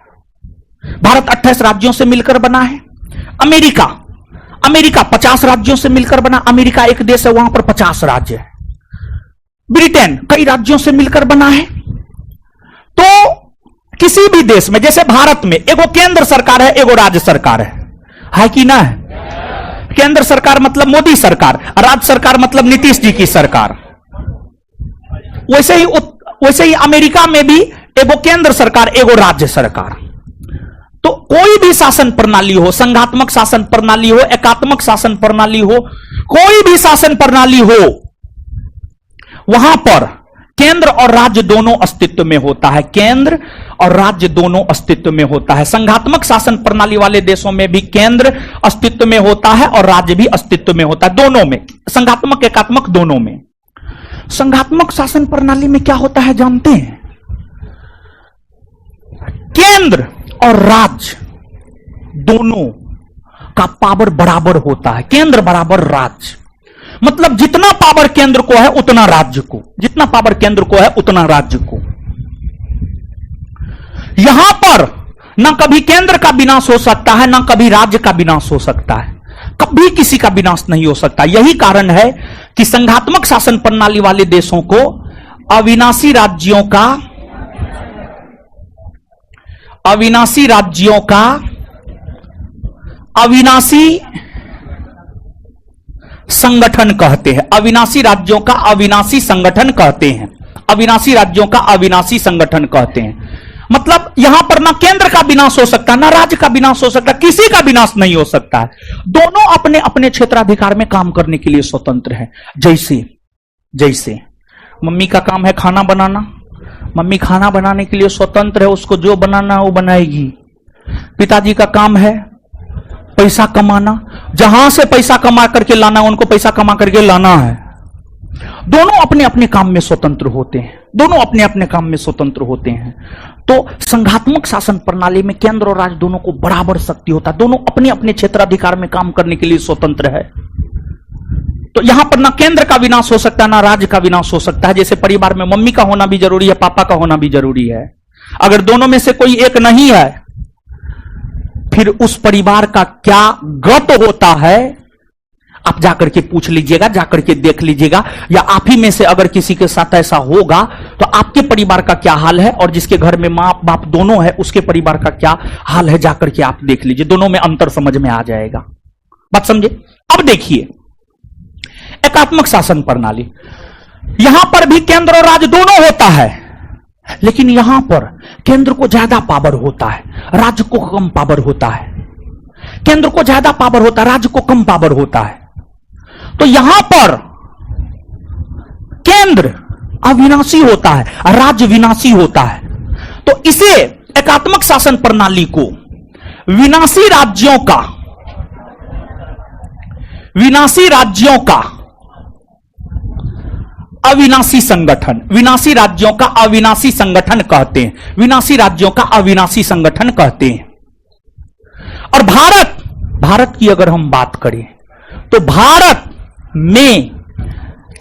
[SPEAKER 1] भारत 28 राज्यों से मिलकर बना है। अमेरिका 50 राज्यों से मिलकर बना, अमेरिका एक देश है, वहां पर 50 राज्य है। ब्रिटेन कई राज्यों से मिलकर बना है। तो किसी भी देश में, जैसे भारत में एगो केंद्र सरकार है, एगो राज्य सरकार है कि ना है? केंद्र सरकार मतलब मोदी सरकार, राज्य सरकार मतलब नीतीश जी की सरकार। वैसे ही अमेरिका में भी एगो केंद्र सरकार, एगो राज्य सरकार। तो कोई भी शासन प्रणाली हो, संघात्मक शासन प्रणाली हो, एकात्मक शासन प्रणाली हो, कोई भी शासन प्रणाली हो, वहां पर केंद्र और राज्य दोनों अस्तित्व में होता है। केंद्र और राज्य दोनों अस्तित्व में होता है। संघात्मक शासन प्रणाली वाले देशों में भी केंद्र अस्तित्व में होता है और राज्य भी अस्तित्व में होता है, दोनों में, संघात्मक एकात्मक दोनों में। संघात्मक शासन प्रणाली में क्या होता है जानते हैं? केंद्र और राज्य दोनों का पावर बराबर होता है। केंद्र बराबर राज्य, मतलब जितना पावर केंद्र को है उतना राज्य को, जितना पावर केंद्र को है उतना राज्य को। यहां पर ना कभी केंद्र का विनाश हो सकता है, ना कभी राज्य का विनाश हो सकता है, कभी किसी का विनाश नहीं हो सकता। यही कारण है कि संघात्मक शासन प्रणाली वाले देशों को अविनाशी राज्यों का अविनाशी संगठन कहते हैं। अविनाशी राज्यों का अविनाशी संगठन कहते हैं। अविनाशी राज्यों का अविनाशी संगठन कहते हैं। मतलब यहां पर ना केंद्र का विनाश हो सकता, ना राज्य का विनाश हो सकता, किसी का विनाश नहीं हो सकता है। दोनों अपने अपने क्षेत्राधिकार में काम करने के लिए स्वतंत्र है। जैसे मम्मी का काम है खाना बनाना, मम्मी खाना बनाने के लिए स्वतंत्र है, उसको जो बनाना है वो बनाएगी। पिताजी का काम है पैसा कमाना, जहां से पैसा कमा करके लाना, उनको पैसा कमा करके लाना है। दोनों अपने अपने काम में स्वतंत्र होते हैं, दोनों अपने अपने काम में स्वतंत्र होते हैं। तो संघात्मक शासन प्रणाली में केंद्र और राज्य दोनों को बराबर शक्ति होता है, दोनों अपने अपने क्षेत्राधिकार में काम करने के लिए स्वतंत्र है। तो यहां पर ना केंद्र का विनाश हो सकता है, ना राज्य का विनाश हो सकता है। जैसे परिवार में मम्मी का होना भी जरूरी है, पापा का होना भी जरूरी है। अगर दोनों में से कोई एक नहीं है, फिर उस परिवार का क्या गत होता है आप जाकर के पूछ लीजिएगा, जाकर के देख लीजिएगा। या आप ही में से अगर किसी के साथ ऐसा होगा तो आपके परिवार का क्या हाल है, और जिसके घर में मां बाप दोनों है उसके परिवार का क्या हाल है, जाकर के आप देख लीजिए। दोनों में अंतर समझ में आ जाएगा। बात समझे? अब देखिए एकात्मक शासन प्रणाली, यहां पर भी केंद्र और राज्य दोनों होता है, लेकिन यहां पर केंद्र को ज्यादा पावर होता है, राज्य को कम पावर होता है। केंद्र को ज्यादा पावर होता है, राज्य को कम पावर होता है। तो यहां पर केंद्र अविनाशी होता है, राज्य विनाशी होता है। तो इसे एकात्मक शासन प्रणाली को विनाशी राज्यों का अविनाशी संगठन, विनाशी राज्यों का अविनाशी संगठन कहते हैं। विनाशी राज्यों का अविनाशी संगठन कहते हैं। और भारत की अगर हम बात करें तो भारत में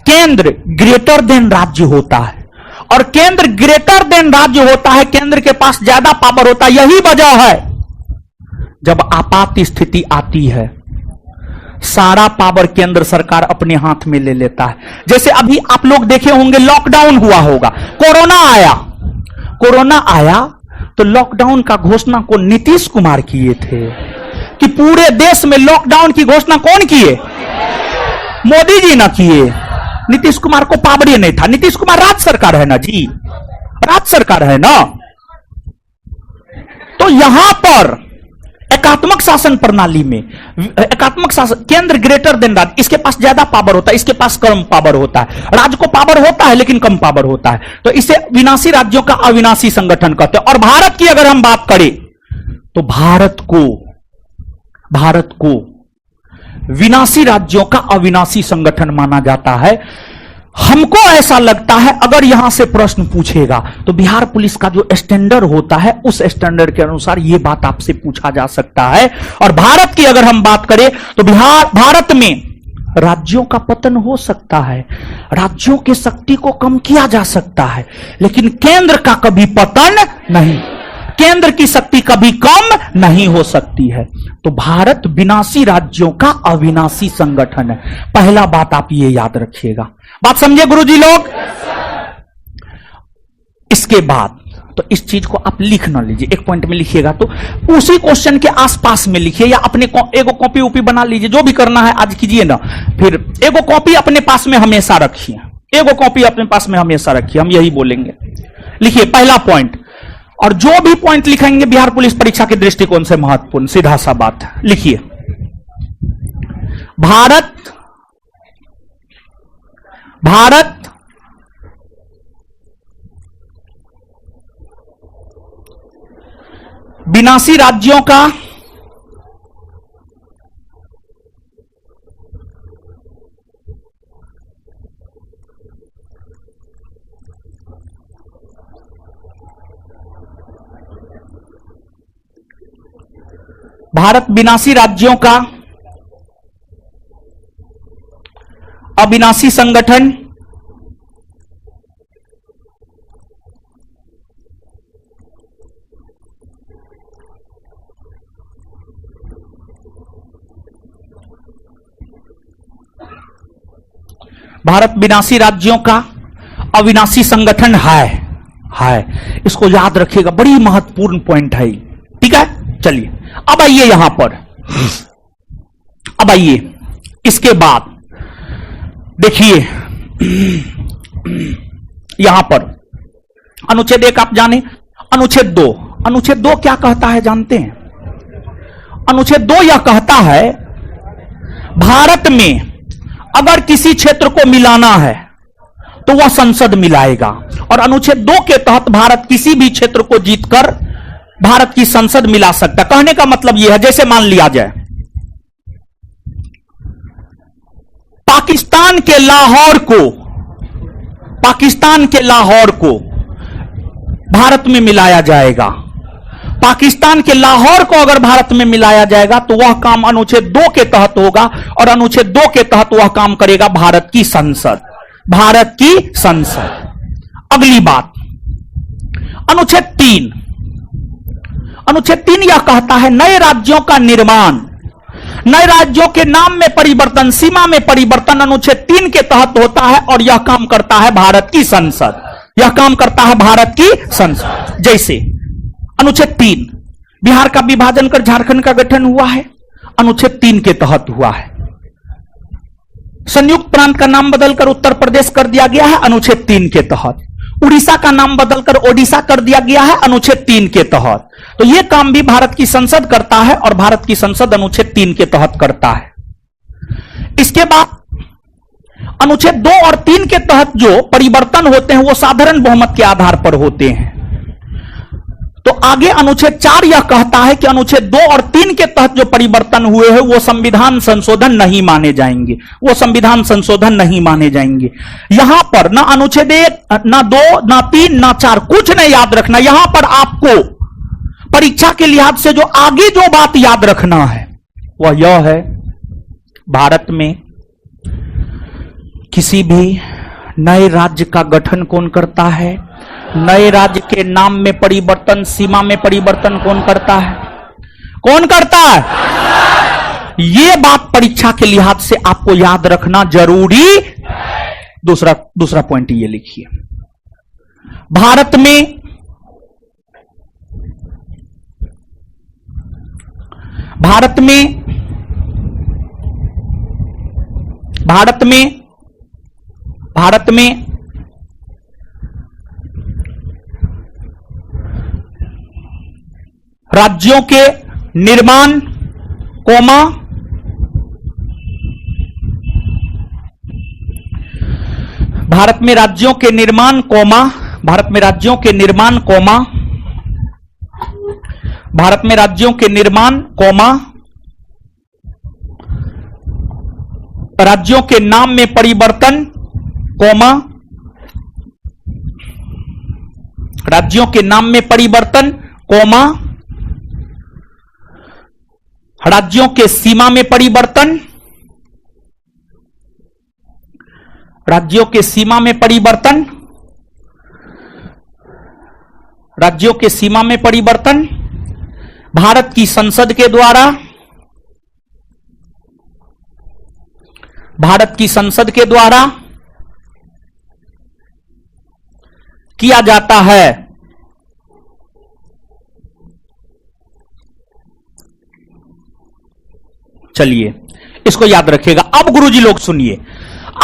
[SPEAKER 1] केंद्र ग्रेटर देन राज्य होता है, और केंद्र ग्रेटर देन राज्य होता है, केंद्र के पास ज्यादा पावर होता है। यही वजह है जब आपात स्थिति आती है सारा पावर केंद्र सरकार अपने हाथ में ले लेता है। जैसे अभी आप लोग देखे होंगे लॉकडाउन हुआ होगा, कोरोना आया तो लॉकडाउन का घोषणा को नीतीश कुमार किए थे कि पूरे देश में लॉकडाउन की घोषणा कौन किए? मोदी जी ना किए। नीतीश कुमार को पावर ही नहीं था। नीतीश कुमार राज्य सरकार है ना जी, राज्य सरकार है ना। तो यहां पर एकात्मक शासन प्रणाली में, एकात्मक शासन, केंद्र ग्रेटर देन राज्य, इसके पास ज्यादा पावर होता है, इसके पास कम पावर होता है। राज्य को पावर होता है लेकिन कम पावर होता है, तो इसे विनाशी राज्यों का अविनाशी संगठन कहते हैं। और भारत की अगर हम बात करें तो भारत को विनाशी राज्यों का अविनाशी संगठन माना जाता है। हमको ऐसा लगता है अगर यहां से प्रश्न पूछेगा तो बिहार पुलिस का जो स्टैंडर्ड होता है उस स्टैंडर्ड के अनुसार यह बात आपसे पूछा जा सकता है। और भारत की अगर हम बात करें तो भारत में राज्यों का पतन हो सकता है, राज्यों की शक्ति को कम किया जा सकता है, लेकिन केंद्र का कभी पतन नहीं, केंद्र की शक्ति कभी कम नहीं हो सकती है। तो भारत विनाशी राज्यों का अविनाशी संगठन है। पहला बात आप ये याद रखिएगा। बात समझे गुरुजी लोग? इसके बाद तो इस चीज को आप लिख ना लीजिए, एक पॉइंट में लिखिएगा तो उसी क्वेश्चन के आसपास में लिखिए, या अपने एगो कॉपी उपी बना लीजिए, जो भी करना है आज कीजिए ना। फिर एगो कॉपी अपने पास में हमेशा रखिए, एगो कॉपी अपने पास में हमेशा रखिए, हम यही बोलेंगे। लिखिए पहला पॉइंट, और जो भी पॉइंट लिखेंगे बिहार पुलिस परीक्षा के दृष्टिकोण से महत्वपूर्ण, सीधा सा बात। लिखिए भारत विनाशी राज्यों का अविनाशी संगठन भारत विनाशी राज्यों का अविनाशी संगठन है। इसको याद रखिएगा, बड़ी महत्वपूर्ण पॉइंट है। ठीक है, चलिए अब आइए यहां पर, अब आइए इसके बाद देखिए यहां पर अनुच्छेद 1 आप जाने, अनुच्छेद 2 क्या कहता है जानते हैं? अनुच्छेद 2 यह कहता है भारत में अगर किसी क्षेत्र को मिलाना है तो वह संसद मिलाएगा, और अनुच्छेद 2 के तहत भारत किसी भी क्षेत्र को जीतकर भारत की संसद मिला सकता है। कहने का मतलब यह है, जैसे मान लिया जाए पाकिस्तान के लाहौर को भारत में मिलाया जाएगा, पाकिस्तान के लाहौर को अगर भारत में मिलाया जाएगा तो वह काम अनुच्छेद 2 के तहत होगा, और अनुच्छेद 2 के तहत वह काम करेगा भारत की संसद। अगली बात, अनुच्छेद 3 यह कहता है नए राज्यों का निर्माण, नए राज्यों के नाम में परिवर्तन, सीमा में परिवर्तन अनुच्छेद 3 के तहत होता है, और यह काम करता है भारत की संसद। जैसे अनुच्छेद 3 बिहार का विभाजन कर झारखंड का गठन हुआ है, अनुच्छेद 3 के तहत हुआ है। संयुक्त प्रांत का नाम बदलकर उत्तर प्रदेश कर दिया गया है, अनुच्छेद 3 के तहत। उड़ीसा का नाम बदलकर ओडिशा कर दिया गया है, अनुच्छेद 3 के तहत। तो यह काम भी भारत की संसद करता है, और भारत की संसद अनुच्छेद 3 के तहत करता है। इसके बाद अनुच्छेद 2 और 3 के तहत जो परिवर्तन होते हैं वो साधारण बहुमत के आधार पर होते हैं। तो आगे अनुच्छेद 4 यह कहता है कि अनुच्छेद 2 और 3 के तहत जो परिवर्तन हुए हैं वो संविधान संशोधन नहीं माने जाएंगे, यहां पर ना अनुच्छेद 1, ना 2, ना 3, ना 4 कुछ नहीं याद रखना। यहां पर आपको परीक्षा के लिहाज से जो आगे जो बात याद रखना है वह यह है, भारत में किसी भी नए राज्य का गठन कौन करता है, नए राज्य के नाम में परिवर्तन, सीमा में परिवर्तन कौन करता है? यह बात परीक्षा के लिहाज से आपको याद रखना जरूरी। दूसरा पॉइंट ये लिखिए, भारत में राज्यों के निर्माण कोमा भारत में राज्यों के निर्माण कोमा भारत में राज्यों के निर्माण कोमा भारत में राज्यों के निर्माण कोमा राज्यों के नाम में परिवर्तन कोमा राज्यों के नाम में परिवर्तन कोमा राज्यों के सीमा में परिवर्तन राज्यों के सीमा में परिवर्तन राज्यों के सीमा में परिवर्तन भारत की संसद के द्वारा भारत की संसद के द्वारा किया जाता है। चलिए इसको याद रखिएगा। अब गुरुजी लोग सुनिए,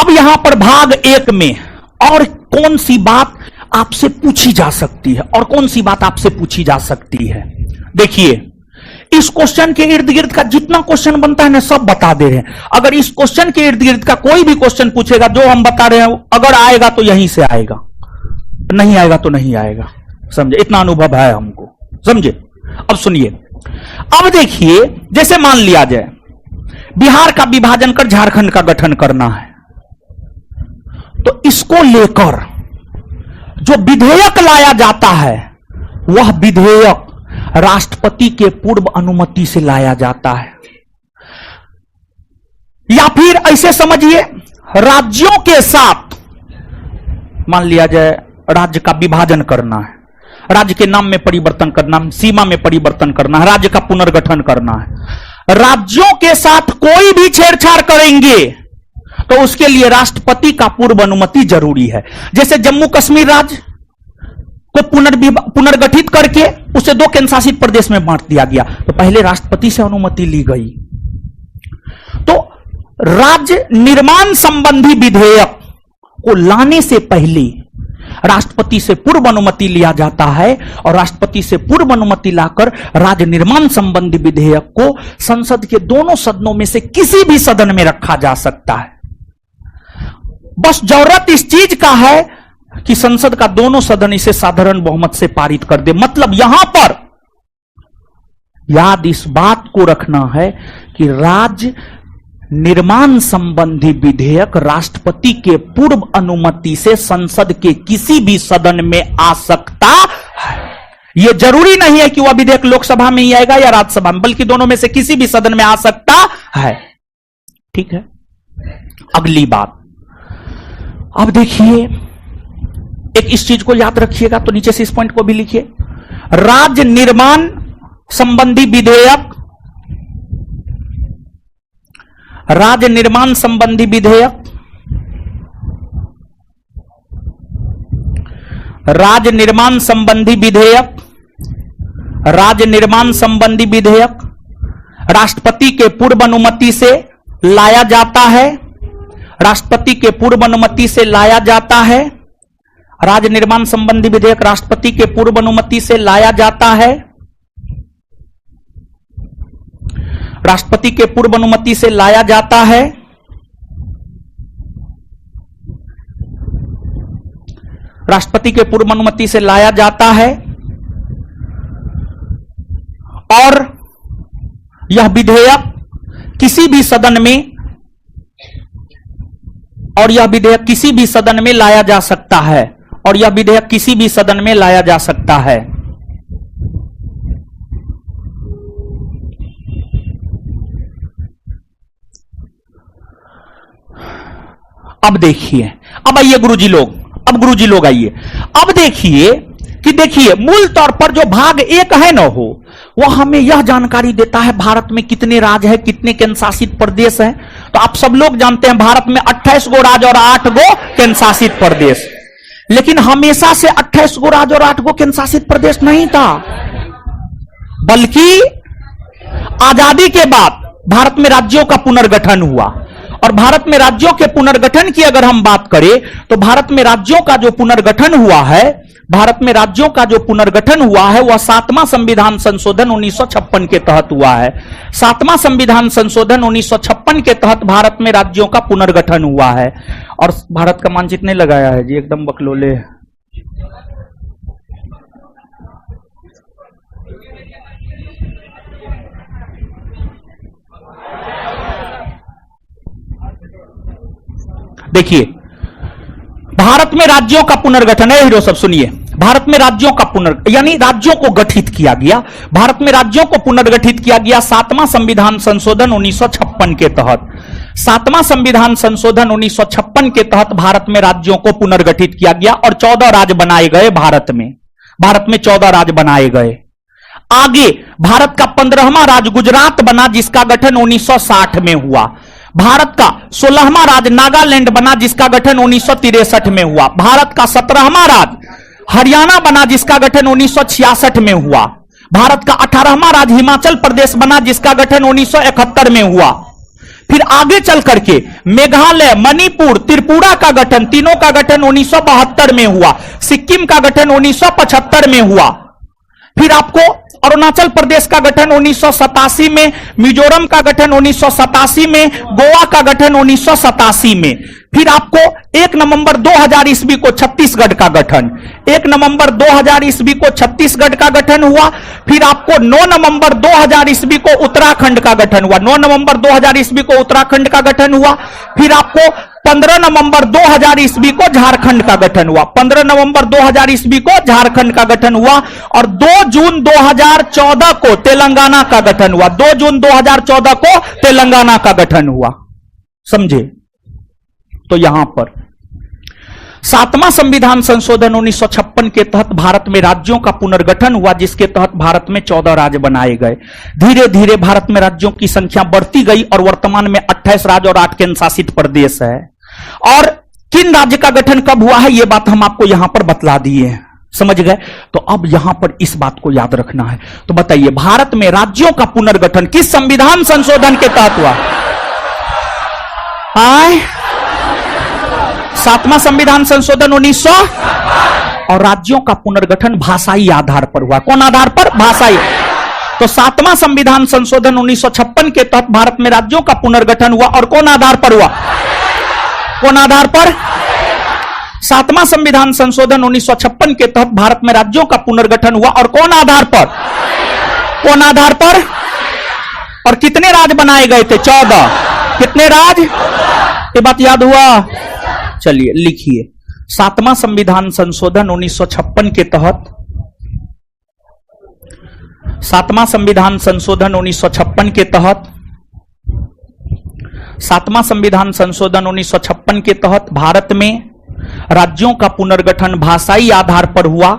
[SPEAKER 1] अब यहां पर भाग 1 में और कौन सी बात आपसे पूछी जा सकती है और कौन सी बात आपसे पूछी जा सकती है। देखिए इस क्वेश्चन के इर्द गिर्द का जितना क्वेश्चन बनता है ना सब बता दे रहे हैं। अगर इस क्वेश्चन के इर्द गिर्द का कोई भी क्वेश्चन पूछेगा जो हम बता रहे हैं, अगर आएगा तो यहीं से आएगा, नहीं आएगा तो नहीं आएगा। समझे, इतना अनुभव है हमको, समझे। अब सुनिए, अब देखिए जैसे मान लिया जाए बिहार का विभाजन कर झारखंड का गठन करना है, तो इसको लेकर जो विधेयक लाया जाता है वह विधेयक राष्ट्रपति के पूर्व अनुमति से लाया जाता है। या फिर ऐसे समझिए राज्यों के साथ मान लिया जाए राज्य का विभाजन करना है, राज्य के नाम में परिवर्तन करना, सीमा में परिवर्तन करना है, राज्य का पुनर्गठन करना है। राज्यों के साथ कोई भी छेड़छाड़ करेंगे तो उसके लिए राष्ट्रपति का पूर्व अनुमति जरूरी है। जैसे जम्मू कश्मीर राज्य को पुनर्गठित करके उसे 2 केंद्र शासित प्रदेश में बांट दिया गया, तो पहले राष्ट्रपति से अनुमति ली गई। तो राज्य निर्माण संबंधी विधेयक को लाने से पहले राष्ट्रपति से पूर्व अनुमति लिया जाता है और राष्ट्रपति से पूर्व अनुमति लाकर राज्य निर्माण संबंधी विधेयक को संसद के दोनों सदनों में से किसी भी सदन में रखा जा सकता है। बस जरूरत इस चीज का है कि संसद का दोनों सदन इसे साधारण बहुमत से पारित कर दे। मतलब यहां पर याद इस बात को रखना है कि राज्य निर्माण संबंधी विधेयक राष्ट्रपति के पूर्व अनुमति से संसद के किसी भी सदन में आ सकता है। यह जरूरी नहीं है कि वह विधेयक लोकसभा में ही आएगा या राज्यसभा में, बल्कि दोनों में से किसी भी सदन में आ सकता है। ठीक है, अगली बात अब देखिए, एक इस चीज को याद रखिएगा, तो नीचे से इस पॉइंट को भी लिखिए। राज्य निर्माण संबंधी विधेयक, राज्य निर्माण संबंधी विधेयक, राज्य निर्माण संबंधी विधेयक, राज्य निर्माण संबंधी विधेयक राष्ट्रपति के पूर्व अनुमति से लाया जाता है, राष्ट्रपति के पूर्व अनुमति से लाया जाता है। राज्य निर्माण संबंधी विधेयक राष्ट्रपति के पूर्व अनुमति से लाया जाता है, राष्ट्रपति के पूर्व अनुमति से लाया जाता है। राष्ट्रपति के पूर्व अनुमति से लाया जाता है और यह विधेयक किसी भी सदन में, और यह विधेयक किसी भी सदन में लाया जा सकता है, और यह विधेयक किसी भी सदन में लाया जा सकता है। अब देखिए, अब आइए गुरुजी लोग, अब गुरुजी लोग आइए, अब देखिए कि देखिए मूल तौर पर जो भाग 1 है ना हो, वह हमें यह जानकारी देता है भारत में कितने राज्य है, कितने केंद्र शासित प्रदेश है। तो आप सब लोग जानते हैं भारत में 28 गो राज्य और 8 गो केंद्र शासित प्रदेश, लेकिन हमेशा से 28 गो राज्य और 8 गो केंद्र शासित प्रदेश नहीं था, बल्कि आजादी के बाद भारत में राज्यों का पुनर्गठन हुआ और भारत में राज्यों के पुनर्गठन की अगर हम बात करें तो भारत में राज्यों का जो पुनर्गठन हुआ है, भारत में राज्यों का जो पुनर्गठन हुआ है वह 7वां संविधान संशोधन 1956 के तहत हुआ है। 7वां संविधान संशोधन 1956 के तहत भारत में राज्यों का पुनर्गठन हुआ है। और भारत का मानचित्र नहीं लगाया है जी, एकदम बकलोले। देखिए, भारत में राज्यों का पुनर्गठन है, हीरो सब सुनिए। भारत में राज्यों का यानी राज्यों को गठित किया गया, भारत में राज्यों को पुनर्गठित किया गया 7वां संविधान संशोधन 1956 के तहत। 7वां संविधान संशोधन 1956 के तहत भारत में राज्यों को पुनर्गठित किया गया और 14 राज्य बनाए गए भारत में। भारत में 14 राज्य बनाए गए। आगे भारत का 15वां राज्य गुजरात बना, जिसका गठन 1960 में हुआ। भारत का 16वां राज्य नागालैंड बना, जिसका गठन 1963 में हुआ। भारत का 17वां राज्य हरियाणा बना, जिसका गठन 1966 में हुआ। भारत का 18वां राज्य हिमाचल प्रदेश बना, जिसका गठन 1971 में हुआ। फिर आगे चल करके मेघालय, मणिपुर, त्रिपुरा का गठन, तीनों का गठन 1972 में हुआ। सिक्किम का गठन 1975 में हुआ। फिर आपको अरुणाचल प्रदेश का गठन 1987 में, मिजोरम का गठन 1987 में, गोवा का गठन 1987 में। फिर आपको 1 नवंबर 2000 ईस्वी को छत्तीसगढ़ का गठन, 1 नवंबर 2000 ईस्वी को छत्तीसगढ़ का गठन हुआ। फिर आपको 9 नवंबर 2000 ईस्वी को उत्तराखंड का गठन हुआ, 9 नवंबर 2000 ईस्वी को उत्तराखंड का गठन हुआ। फिर आपको 15 नवंबर 2000 ईस्वी को झारखंड का गठन हुआ, 15 नवंबर 2000 ईस्वी को झारखंड का गठन हुआ। और 2 जून 2014 को तेलंगाना का गठन हुआ, 2 जून 2014 को तेलंगाना का गठन हुआ। समझे? तो यहां पर 7वां संविधान संशोधन 1956 के तहत भारत में राज्यों का पुनर्गठन हुआ, जिसके तहत भारत में 14 राज्य बनाए गए। धीरे धीरे भारत में राज्यों की संख्या बढ़ती गई और वर्तमान में 28 राज्य और 8 केंद्र शासित प्रदेश है। और किन राज्य का गठन कब हुआ है, यह बात हम आपको यहां पर बतला दिए हैं। समझ गए? तो अब यहां पर इस बात को याद रखना है। तो बताइए, भारत में राज्यों का पुनर्गठन किस संविधान संशोधन के तहत हुआ? 7वां संविधान संशोधन 1900। और राज्यों का पुनर्गठन भाषाई आधार पर हुआ। कौन आधार पर? भाषाई। तो 7वां संविधान संशोधन 1956 के तहत भारत में राज्यों का पुनर्गठन हुआ और कौन आधार पर हुआ? कौन आधार पर? 7वां संविधान संशोधन 1956 के तहत भारत में राज्यों का पुनर्गठन हुआ और कौन आधार पर? कौन आधार पर? और कितने राज्य बनाए गए थे? 14। कितने राज्य? ये बात याद हुआ? चलिए लिखिए। 7वां संविधान संशोधन 1956 के तहत, 7वां संविधान संशोधन 1956 के तहत, 7वां संविधान संशोधन 1956 के तहत भारत में राज्यों का पुनर्गठन भाषाई आधार पर हुआ।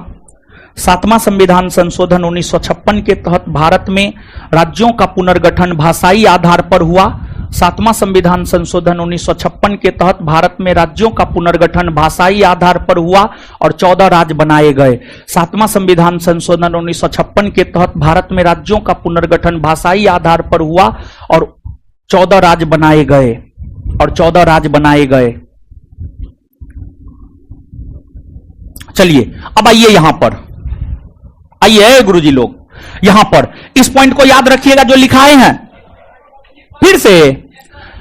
[SPEAKER 1] 7वां संविधान संशोधन 1956 के तहत भारत में राज्यों का पुनर्गठन भाषाई आधार पर हुआ। 7वां संविधान संशोधन 1956 के तहत भारत में राज्यों का पुनर्गठन भाषाई आधार पर हुआ और 14 राज्य बनाए गए। 7वां संविधान संशोधन 1956 के तहत भारत में राज्यों का पुनर्गठन भाषाई आधार पर हुआ और 14 राज्य बनाए गए और 14 राज्य बनाए गए। चलिए अब आइए यहां पर, आइए गुरुजी लोग, यहां पर इस पॉइंट को याद रखिएगा जो लिखाए हैं। फिर से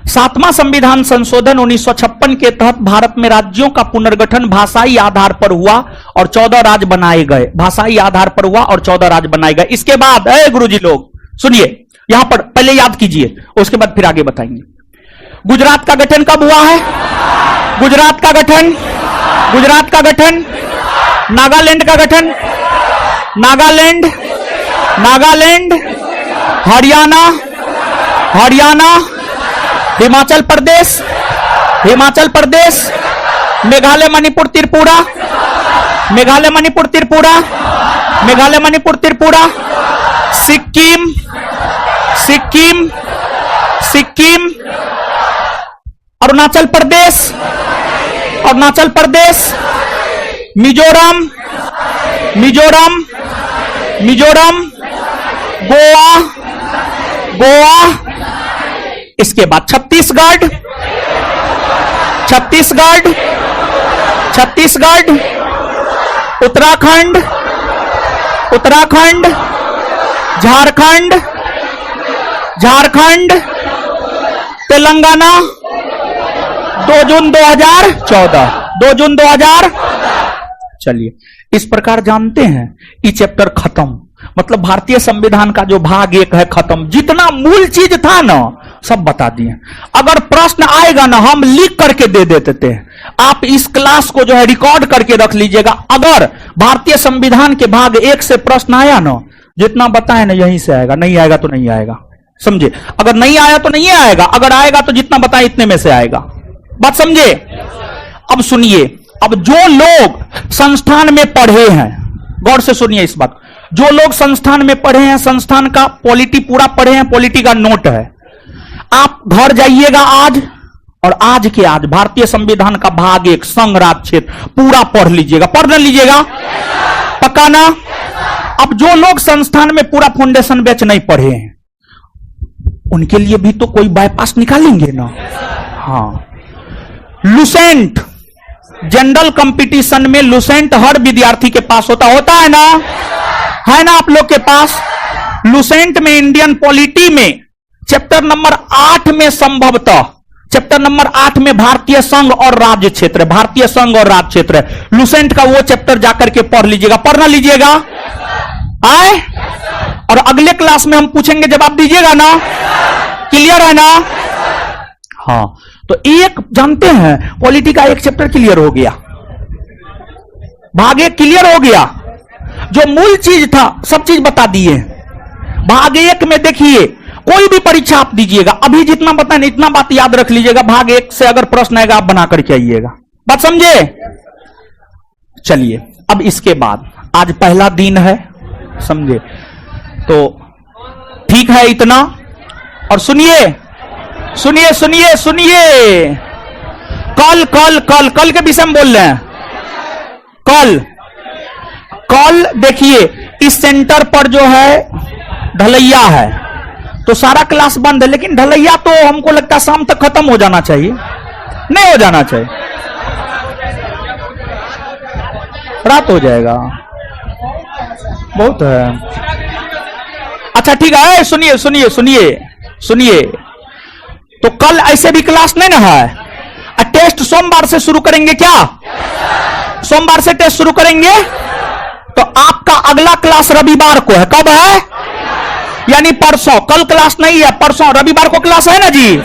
[SPEAKER 1] 7वां संविधान संशोधन 1956 के तहत भारत में राज्यों का पुनर्गठन भाषाई आधार पर हुआ और 14 राज्य बनाए गए। भाषाई आधार पर हुआ और 14 राज्य बनाए गए। इसके बाद गुरुजी लोग सुनिए, यहां पर पहले याद कीजिए, उसके बाद फिर आगे बताएंगे। गुजरात का गठन कब हुआ है? गुजरात का गठन, गुजरात का गठन, नागालैंड का गठन, नागालैंड, नागालैंड, हरियाणा, हरियाणा, हिमाचल प्रदेश, हिमाचल प्रदेश, मेघालय, मणिपुर, त्रिपुरा, मेघालय, मणिपुर, त्रिपुरा, मेघालय, मणिपुर, त्रिपुरा, सिक्किम, सिक्किम, सिक्किम, अरुणाचल प्रदेश, अरुणाचल प्रदेश, मिजोरम, मिजोरम, मिजोरम, गोवा, गोवा, इसके बाद छत्तीसगढ़, छत्तीसगढ़, छत्तीसगढ़, उत्तराखंड, उत्तराखंड, झारखंड, झारखंड, तेलंगाना, 2 जून 2014, 2 जून 2000। चलिए, इस प्रकार जानते हैं ये चैप्टर खत्म। मतलब भारतीय संविधान का जो भाग 1 है खत्म। जितना मूल चीज था ना सब बता दिए। अगर प्रश्न आएगा ना हम लिख करके दे देते थे। आप इस क्लास को जो है रिकॉर्ड करके रख लीजिएगा। अगर भारतीय संविधान के भाग 1 से प्रश्न आया ना, जितना बताए ना यहीं से आएगा, नहीं आएगा तो नहीं आएगा। समझे? अगर नहीं आया तो नहीं आएगा, अगर आएगा तो जितना बताए इतने में से आएगा। बात समझे? अब सुनिए, अब जो लोग संस्थान में पढ़े हैं, गौर से सुनिए इस बात। जो लोग संस्थान में पढ़े हैं, संस्थान का पॉलिटी पूरा पढ़े हैं, पॉलिटी का नोट है, आप घर जाइएगा आज और आज के आज भारतीय संविधान का भाग 1 संघ राज्य क्षेत्र पूरा पढ़ लीजिएगा। पढ़ लीजिएगा, पक्का ना? अब जो लोग संस्थान में पूरा फाउंडेशन बैच नहीं पढ़े हैं उनके लिए भी तो कोई बाईपास निकालेंगे ना। हाँ, लुसेंट जनरल कंपटीशन में लुसेंट हर विद्यार्थी के पास होता है ना? है ना आप लोग के पास? लुसेंट में इंडियन पॉलिटी में चैप्टर नंबर 8 में संभवतः चैप्टर नंबर 8 में भारतीय संघ और राज्य क्षेत्र, भारतीय संघ और राज्य क्षेत्र लुसेंट का वो चैप्टर जाकर के पढ़ लीजिएगा। पढ़ना लीजिएगा आए, और अगले क्लास में हम पूछेंगे, जवाब दीजिएगा ना? क्लियर है ना? हाँ, तो एक जानते हैं पॉलिटी का एक चैप्टर क्लियर हो गया, भाग 1 क्लियर हो गया। जो मूल चीज था सब चीज बता दिए। भाग 1 में देखिए, कोई भी परीक्षा आप दीजिएगा, अभी जितना बताए ना इतना बात याद रख लीजिएगा। भाग 1 से अगर प्रश्न आएगा आप बना करके आइएगा। बात समझे? चलिए, अब इसके बाद आज पहला दिन है, समझे? तो ठीक है इतना। और सुनिए सुनिए सुनिए सुनिए, कल कल कल कल के विषय में बोल रहे हैं। कल देखिए, इस सेंटर पर जो है ढलैया है तो सारा क्लास बंद है, लेकिन ढलैया तो हमको लगता है शाम तक खत्म हो जाना चाहिए, नहीं हो जाना चाहिए, रात हो जाएगा, बहुत है। अच्छा ठीक है, सुनिए सुनिए सुनिए सुनिए, तो कल ऐसे भी क्लास नहीं ना है। टेस्ट सोमवार से शुरू करेंगे क्या? सोमवार से टेस्ट शुरू करेंगे। तो आपका अगला क्लास रविवार को है। कब है? यानी परसों। कल क्लास नहीं है, परसों रविवार को क्लास है ना जी?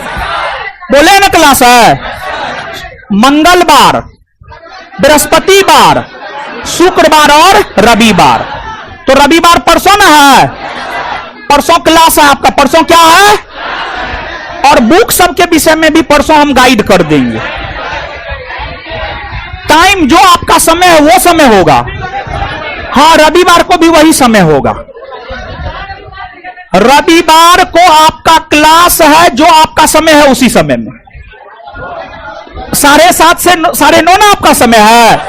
[SPEAKER 1] बोले ना क्लास है। मंगलवार, बृहस्पतिवार, शुक्रवार और रविवार। तो रविवार परसों ना है, परसों क्लास है आपका। परसों क्या है? और बुक सब के विषय में भी परसों हम गाइड कर देंगे। टाइम जो आपका समय है वो समय होगा। हाँ, रविवार को भी वही समय होगा। रविवार को आपका क्लास है, जो आपका समय है उसी समय में 7:30 से 9:30 ना आपका समय है।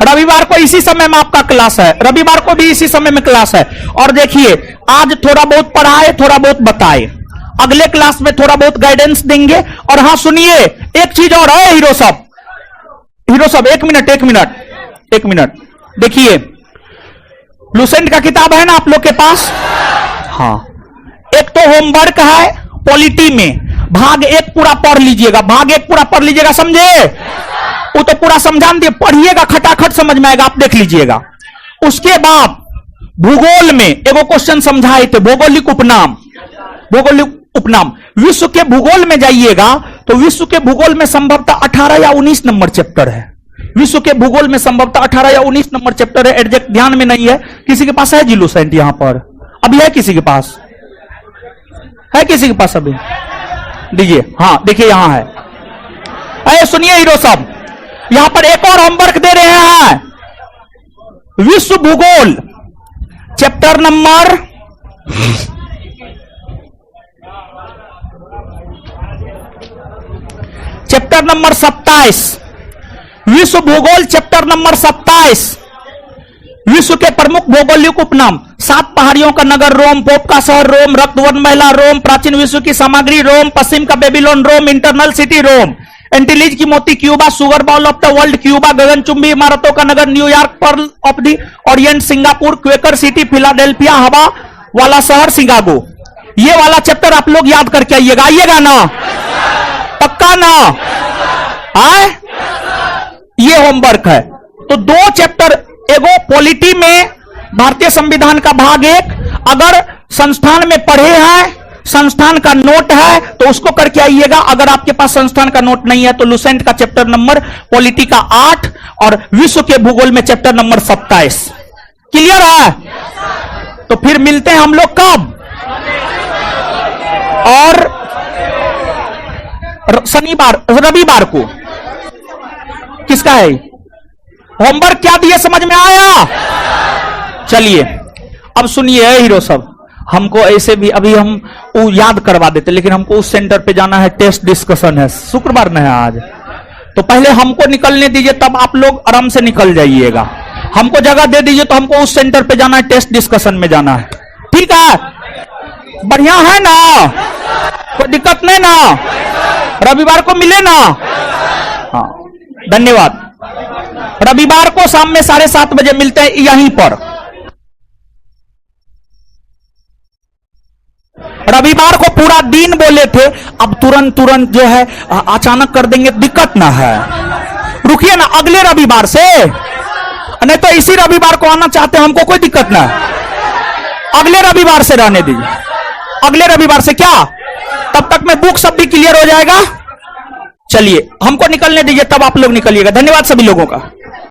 [SPEAKER 1] रविवार को इसी समय में आपका क्लास है, रविवार को भी इसी समय में क्लास है। और देखिए, आज थोड़ा बहुत पढ़ाए, थोड़ा बहुत बताए, अगले क्लास में थोड़ा बहुत गाइडेंस देंगे। और हाँ सुनिए, एक चीज और है हीरो साहब, एक मिनट देखिए, लुसेंट का किताब है ना आप लोग के पास? हाँ, एक तो होमवर्क है पॉलिटी में, भाग 1 पूरा पढ़ लीजिएगा, भाग 1 पूरा पढ़ लीजिएगा, समझे? वो तो पूरा समझा दिए, पढ़िएगा, खटाखट समझ में आएगा, आप देख लीजिएगा। उसके बाद भूगोल में एगो क्वेश्चन समझाए थे, भौगोलिक उपनाम। विश्व के भूगोल में जाइएगा तो विश्व के भूगोल में संभवतः 18 या 19 नंबर चैप्टर है। विश्व के भूगोल में संभवतः 18 या 19 नंबर चैप्टर है, एग्जैक्ट ध्यान में नहीं है। किसी के पास है जी लुसेंट? यहां पर अभी है किसी के पास? है किसी के पास अभी? दीजिए। हाँ देखिए, यहां है। अरे सुनिए हीरो साहब, यहां पर एक और होमवर्क दे रहे हैं। विश्व भूगोल चैप्टर नंबर 27, विश्व भूगोल चैप्टर नंबर 27। विश्व के प्रमुख भौगोलिक उपनाम: 7 पहाड़ियों का नगर रोम, पोप का शहर रोम, रक्तवर्ण महिला रोम, प्राचीन विश्व की सामग्री रोम, पश्चिम का Babylon Rome, internal city Rome. Antilles की मोती, Cuba, sugar bowl of the world, Cuba, गगनचुंबी इमारतों का नगर, New York, pearl of the Orient, Singapore, Quaker city, Philadelphia, हवा वाला शहर, शिकागो। ये वाला चैप्टर आप लोग याद करके आइएगा। आइएगा ना? पक्का ना? आए? ये होमवर्क है। तो दो चैप्टर, एगो पॉलिटी में भारतीय संविधान का भाग 1, अगर संस्थान में पढ़े हैं, संस्थान का नोट है तो उसको करके आइएगा। अगर आपके पास संस्थान का नोट नहीं है तो लुसेंट का चैप्टर नंबर पॉलिटी का 8 और विश्व के भूगोल में चैप्टर नंबर 27। क्लियर है? तो फिर मिलते हैं हम लोग कब? और शनिवार, रविवार को। किसका है होमवर्क? क्या दिए? समझ में आया? चलिए अब सुनिए हीरो सब, हमको ऐसे भी अभी हम वो याद करवा देते, लेकिन हमको उस सेंटर पे जाना है, टेस्ट डिस्कशन है, शुक्रवार में है आज। तो पहले हमको निकलने दीजिए, तब आप लोग आराम से निकल जाइएगा। हमको जगह दे दीजिए, तो हमको उस सेंटर पे जाना है, टेस्ट डिस्कशन में जाना है। ठीक है? बढ़िया है ना? कोई दिक्कत नहीं ना? रविवार को मिले ना? हाँ, धन्यवाद। रविवार को शाम में 7:30 बजे मिलते हैं यहीं पर। रविवार को पूरा दिन बोले थे, अब तुरंत जो है अचानक कर देंगे, दिक्कत ना है। रुकिए ना, अगले रविवार से, नहीं तो इसी रविवार को आना चाहते हैं, हमको कोई दिक्कत ना है। अगले रविवार से रहने दीजिए। अगले रविवार से क्या? तब तक में बुक सब भी क्लियर हो जाएगा। चलिए हमको निकलने दीजिए, तब आप लोग निकलिएगा। धन्यवाद सभी लोगों का।